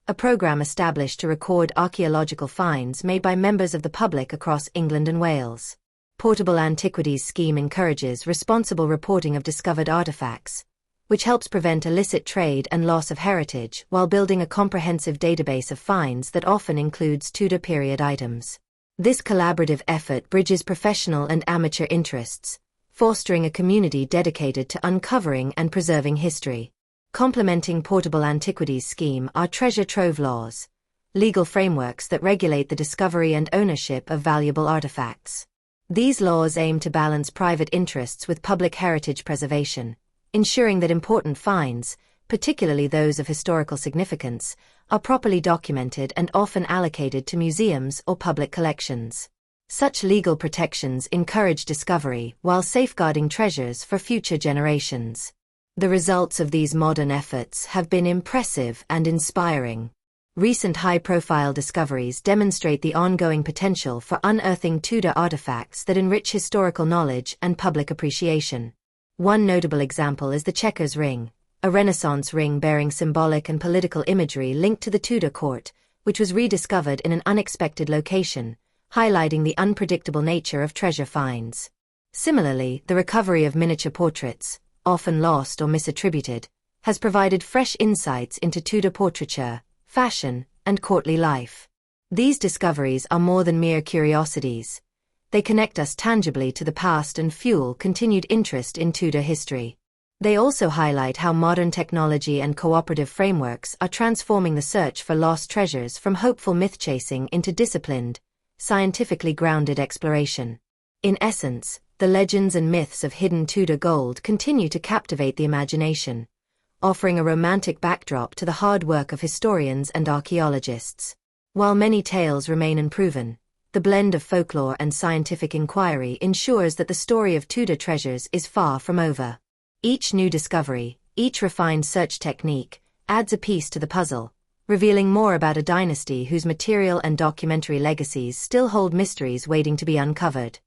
a program established to record archaeological finds made by members of the public across England and Wales. Portable Antiquities Scheme encourages responsible reporting of discovered artifacts, which helps prevent illicit trade and loss of heritage while building a comprehensive database of finds that often includes Tudor period items. This collaborative effort bridges professional and amateur interests, fostering a community dedicated to uncovering and preserving history. Complementing Portable Antiquities Scheme are treasure trove laws, legal frameworks that regulate the discovery and ownership of valuable artifacts. These laws aim to balance private interests with public heritage preservation, ensuring that important finds, particularly those of historical significance, are properly documented and often allocated to museums or public collections. Such legal protections encourage discovery while safeguarding treasures for future generations. The results of these modern efforts have been impressive and inspiring. Recent high-profile discoveries demonstrate the ongoing potential for unearthing Tudor artifacts that enrich historical knowledge and public appreciation. One notable example is the Chequers ring, a Renaissance ring bearing symbolic and political imagery linked to the Tudor court, which was rediscovered in an unexpected location, highlighting the unpredictable nature of treasure finds. Similarly, the recovery of miniature portraits, often lost or misattributed, has provided fresh insights into Tudor portraiture, fashion, and courtly life. These discoveries are more than mere curiosities. They connect us tangibly to the past and fuel continued interest in Tudor history. They also highlight how modern technology and cooperative frameworks are transforming the search for lost treasures from hopeful myth-chasing into disciplined, scientifically grounded exploration. In essence, the legends and myths of hidden Tudor gold continue to captivate the imagination, offering a romantic backdrop to the hard work of historians and archaeologists. While many tales remain unproven, the blend of folklore and scientific inquiry ensures that the story of Tudor treasures is far from over. Each new discovery, each refined search technique, adds a piece to the puzzle, revealing more about a dynasty whose material and documentary legacies still hold mysteries waiting to be uncovered.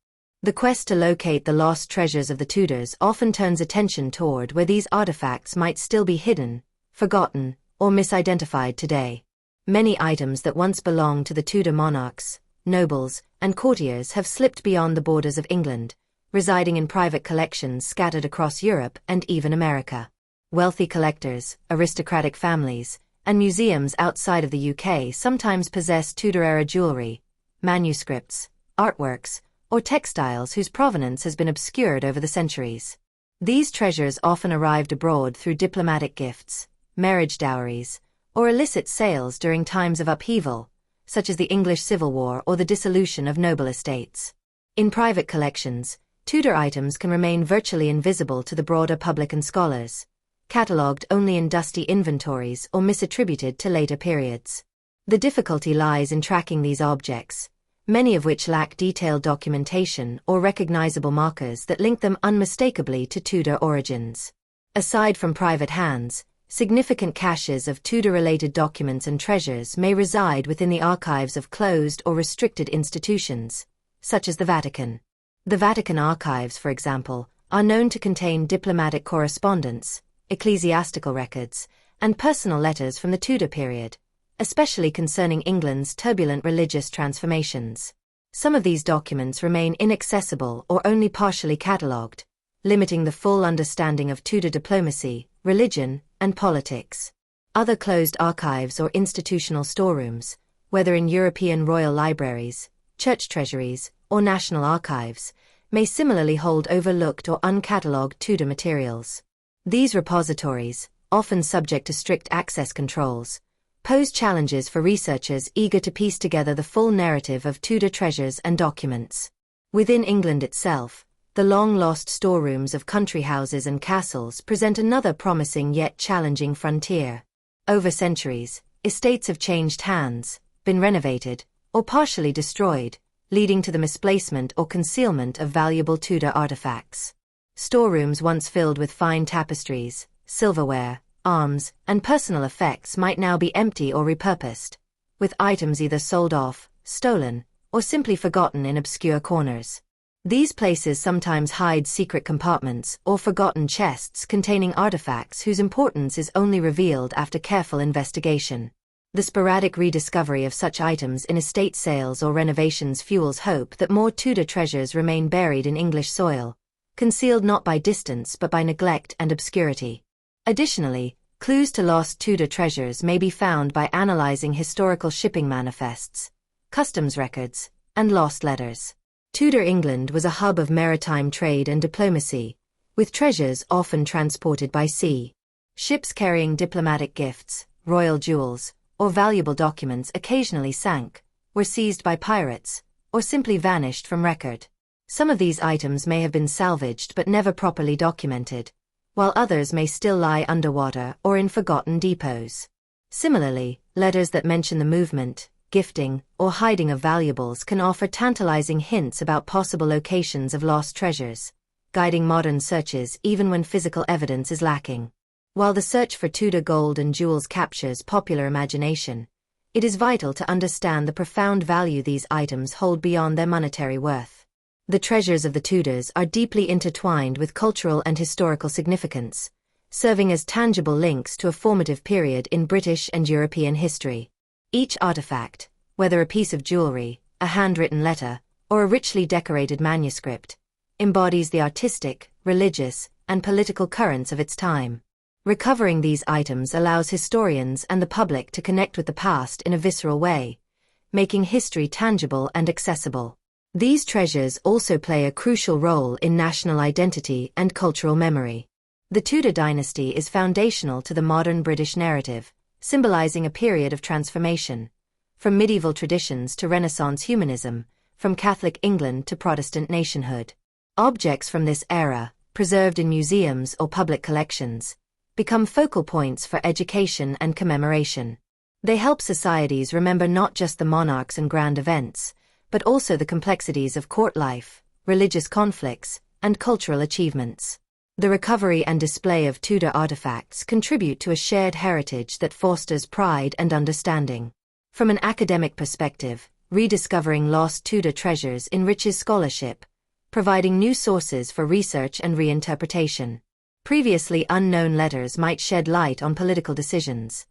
The quest to locate the lost treasures of the Tudors often turns attention toward where these artifacts might still be hidden, forgotten, or misidentified today. Many items that once belonged to the Tudor monarchs, nobles, and courtiers have slipped beyond the borders of England, residing in private collections scattered across Europe and even America. Wealthy collectors, aristocratic families, and museums outside of the UK sometimes possess Tudor-era jewelry, manuscripts, artworks, or textiles whose provenance has been obscured over the centuries. These treasures often arrived abroad through diplomatic gifts, marriage dowries, or illicit sales during times of upheaval, such as the English Civil War or the dissolution of noble estates. In private collections, Tudor items can remain virtually invisible to the broader public and scholars, catalogued only in dusty inventories or misattributed to later periods. The difficulty lies in tracking these objects, many of which lack detailed documentation or recognizable markers that link them unmistakably to Tudor origins. Aside from private hands, significant caches of Tudor-related documents and treasures may reside within the archives of closed or restricted institutions, such as the Vatican. The Vatican archives, for example, are known to contain diplomatic correspondence, ecclesiastical records, and personal letters from the Tudor period, especially concerning England's turbulent religious transformations. Some of these documents remain inaccessible or only partially catalogued, limiting the full understanding of Tudor diplomacy, religion, and politics. Other closed archives or institutional storerooms, whether in European royal libraries, church treasuries, or national archives, may similarly hold overlooked or uncatalogued Tudor materials. These repositories, often subject to strict access controls, pose challenges for researchers eager to piece together the full narrative of Tudor treasures and documents. Within England itself, the long-lost storerooms of country houses and castles present another promising yet challenging frontier. Over centuries, estates have changed hands, been renovated, or partially destroyed, leading to the misplacement or concealment of valuable Tudor artifacts. Storerooms once filled with fine tapestries, silverware, arms, and personal effects might now be empty or repurposed, with items either sold off, stolen, or simply forgotten in obscure corners. These places sometimes hide secret compartments or forgotten chests containing artifacts whose importance is only revealed after careful investigation. The sporadic rediscovery of such items in estate sales or renovations fuels hope that more Tudor treasures remain buried in English soil, concealed not by distance but by neglect and obscurity. Additionally, clues to lost Tudor treasures may be found by analyzing historical shipping manifests, customs records, and lost letters. Tudor England was a hub of maritime trade and diplomacy, with treasures often transported by sea. Ships carrying diplomatic gifts, royal jewels, or valuable documents occasionally sank, were seized by pirates, or simply vanished from record. Some of these items may have been salvaged but never properly documented, while others may still lie underwater or in forgotten depots. Similarly, letters that mention the movement, gifting, or hiding of valuables can offer tantalizing hints about possible locations of lost treasures, guiding modern searches even when physical evidence is lacking. While the search for Tudor gold and jewels captures popular imagination, it is vital to understand the profound value these items hold beyond their monetary worth. The treasures of the Tudors are deeply intertwined with cultural and historical significance, serving as tangible links to a formative period in British and European history. Each artifact, whether a piece of jewelry, a handwritten letter, or a richly decorated manuscript, embodies the artistic, religious, and political currents of its time. Recovering these items allows historians and the public to connect with the past in a visceral way, making history tangible and accessible. These treasures also play a crucial role in national identity and cultural memory. The Tudor dynasty is foundational to the modern British narrative, symbolizing a period of transformation, from medieval traditions to Renaissance humanism, from Catholic England to Protestant nationhood. Objects from this era, preserved in museums or public collections, become focal points for education and commemoration. They help societies remember not just the monarchs and grand events, but also the complexities of court life, religious conflicts, and cultural achievements. The recovery and display of Tudor artifacts contribute to a shared heritage that fosters pride and understanding. From an academic perspective, rediscovering lost Tudor treasures enriches scholarship, providing new sources for research and reinterpretation. Previously unknown letters might shed light on political decisions.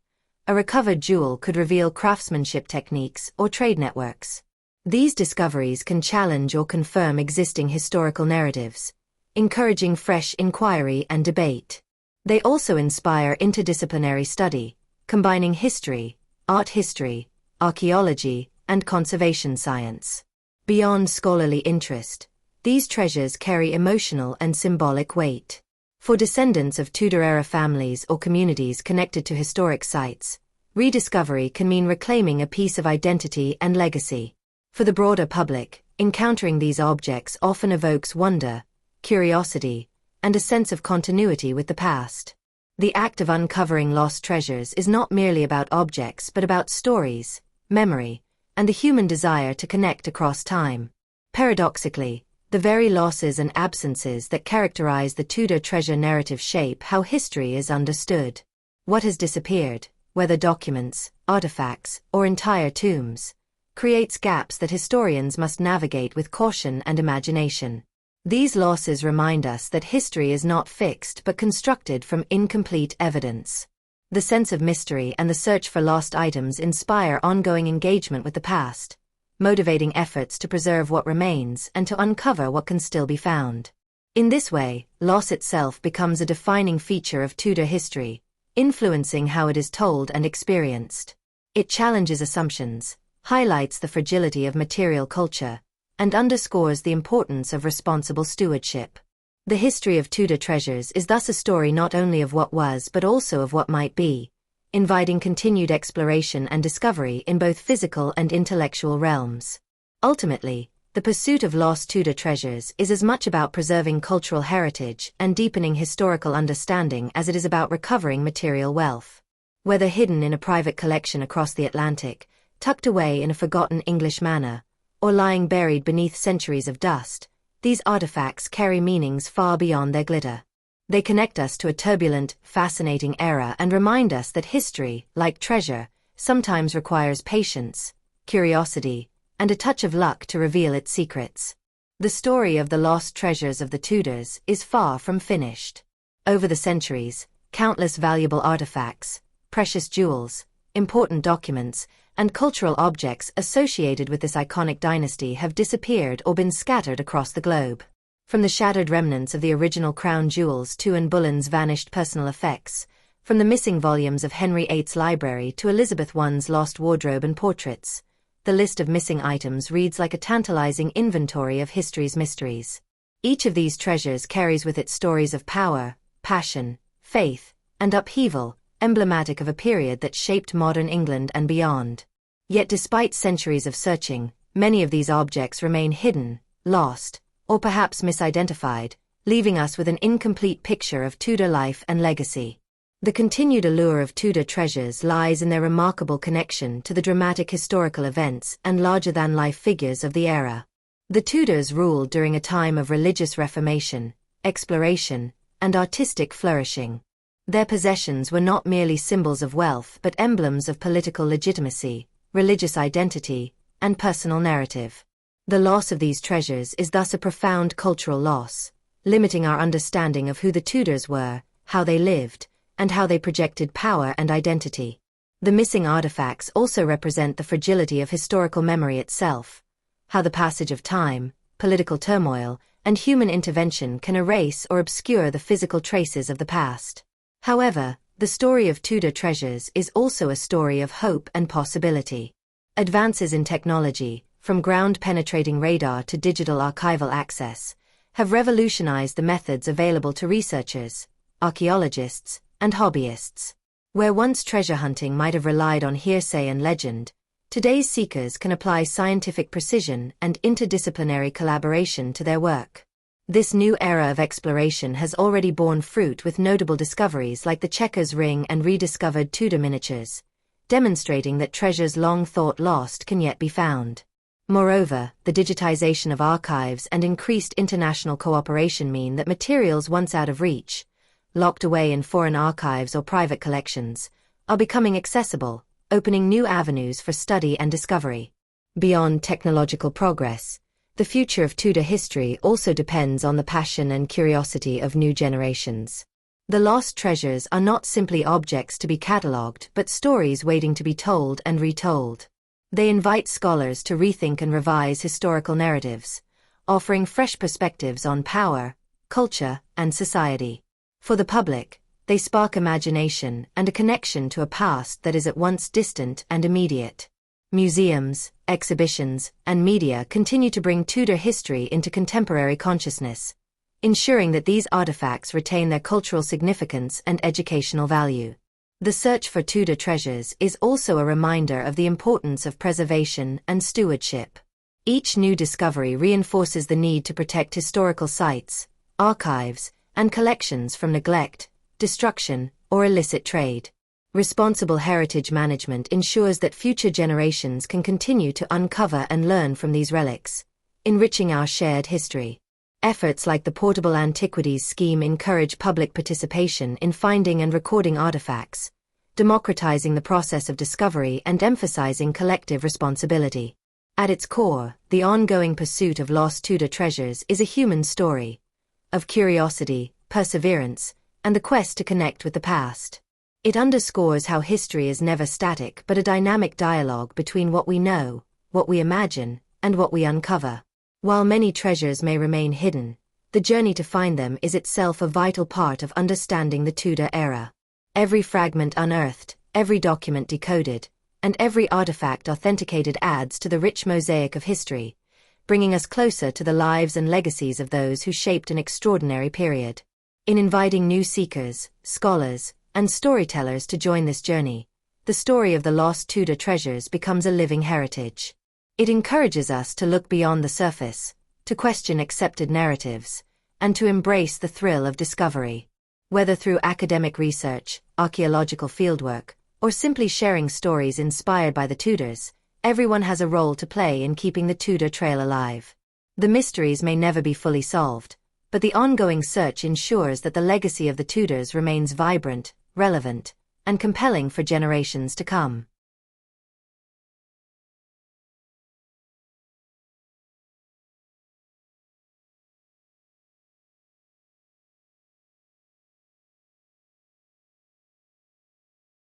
A recovered jewel could reveal craftsmanship techniques or trade networks. These discoveries can challenge or confirm existing historical narratives, encouraging fresh inquiry and debate. They also inspire interdisciplinary study, combining history, art history, archaeology, and conservation science. Beyond scholarly interest, these treasures carry emotional and symbolic weight. For descendants of Tudor-era families or communities connected to historic sites, rediscovery can mean reclaiming a piece of identity and legacy. For the broader public, encountering these objects often evokes wonder, curiosity, and a sense of continuity with the past. The act of uncovering lost treasures is not merely about objects but about stories, memory, and the human desire to connect across time. Paradoxically, the very losses and absences that characterize the Tudor treasure narrative shape how history is understood. What has disappeared, whether documents, artifacts, or entire tombs, creates gaps that historians must navigate with caution and imagination. These losses remind us that history is not fixed but constructed from incomplete evidence. The sense of mystery and the search for lost items inspire ongoing engagement with the past, motivating efforts to preserve what remains and to uncover what can still be found. In this way, loss itself becomes a defining feature of Tudor history, influencing how it is told and experienced. It challenges assumptions, highlights the fragility of material culture, and underscores the importance of responsible stewardship. The history of Tudor treasures is thus a story not only of what was but also of what might be, inviting continued exploration and discovery in both physical and intellectual realms. Ultimately, the pursuit of lost Tudor treasures is as much about preserving cultural heritage and deepening historical understanding as it is about recovering material wealth. Whether hidden in a private collection across the Atlantic, tucked away in a forgotten English manor, or lying buried beneath centuries of dust, these artifacts carry meanings far beyond their glitter. They connect us to a turbulent, fascinating era and remind us that history, like treasure, sometimes requires patience, curiosity, and a touch of luck to reveal its secrets. The story of the lost treasures of the Tudors is far from finished. Over the centuries, countless valuable artifacts, precious jewels, important documents, and cultural objects associated with this iconic dynasty have disappeared or been scattered across the globe. From the shattered remnants of the original crown jewels to Anne Boleyn's vanished personal effects, from the missing volumes of Henry VIII's library to Elizabeth I's lost wardrobe and portraits, the list of missing items reads like a tantalizing inventory of history's mysteries. Each of these treasures carries with it stories of power, passion, faith, and upheaval, emblematic of a period that shaped modern England and beyond. Yet despite centuries of searching, many of these objects remain hidden, lost, or perhaps misidentified, leaving us with an incomplete picture of Tudor life and legacy. The continued allure of Tudor treasures lies in their remarkable connection to the dramatic historical events and larger-than-life figures of the era. The Tudors ruled during a time of religious reformation, exploration, and artistic flourishing. Their possessions were not merely symbols of wealth but emblems of political legitimacy, religious identity, and personal narrative. The loss of these treasures is thus a profound cultural loss, limiting our understanding of who the Tudors were, how they lived, and how they projected power and identity. The missing artifacts also represent the fragility of historical memory itself, how the passage of time, political turmoil, and human intervention can erase or obscure the physical traces of the past. However, the story of Tudor treasures is also a story of hope and possibility. Advances in technology, from ground-penetrating radar to digital archival access, have revolutionized the methods available to researchers, archaeologists, and hobbyists. Where once treasure hunting might have relied on hearsay and legend, today's seekers can apply scientific precision and interdisciplinary collaboration to their work. This new era of exploration has already borne fruit with notable discoveries like the Chequers ring and rediscovered Tudor miniatures, demonstrating that treasures long thought lost can yet be found. Moreover, the digitization of archives and increased international cooperation mean that materials once out of reach, locked away in foreign archives or private collections, are becoming accessible, opening new avenues for study and discovery. Beyond technological progress, the future of Tudor history also depends on the passion and curiosity of new generations. The lost treasures are not simply objects to be catalogued but stories waiting to be told and retold. They invite scholars to rethink and revise historical narratives, offering fresh perspectives on power, culture, and society. For the public, they spark imagination and a connection to a past that is at once distant and immediate. Museums, exhibitions, and media continue to bring Tudor history into contemporary consciousness, ensuring that these artifacts retain their cultural significance and educational value. The search for Tudor treasures is also a reminder of the importance of preservation and stewardship. Each new discovery reinforces the need to protect historical sites, archives, and collections from neglect, destruction, or illicit trade. Responsible heritage management ensures that future generations can continue to uncover and learn from these relics, enriching our shared history. Efforts like the Portable Antiquities Scheme encourage public participation in finding and recording artifacts, democratizing the process of discovery and emphasizing collective responsibility. At its core, the ongoing pursuit of lost Tudor treasures is a human story of curiosity, perseverance, and the quest to connect with the past. It underscores how history is never static but a dynamic dialogue between what we know, what we imagine, and what we uncover. While many treasures may remain hidden, the journey to find them is itself a vital part of understanding the Tudor era. Every fragment unearthed, every document decoded, and every artifact authenticated adds to the rich mosaic of history, bringing us closer to the lives and legacies of those who shaped an extraordinary period. In inviting new seekers, scholars, and storytellers to join this journey, the story of the lost Tudor treasures becomes a living heritage. It encourages us to look beyond the surface, to question accepted narratives, and to embrace the thrill of discovery. Whether through academic research, archaeological fieldwork, or simply sharing stories inspired by the Tudors, everyone has a role to play in keeping the Tudor trail alive. The mysteries may never be fully solved, but the ongoing search ensures that the legacy of the Tudors remains vibrant, relevant, and compelling for generations to come.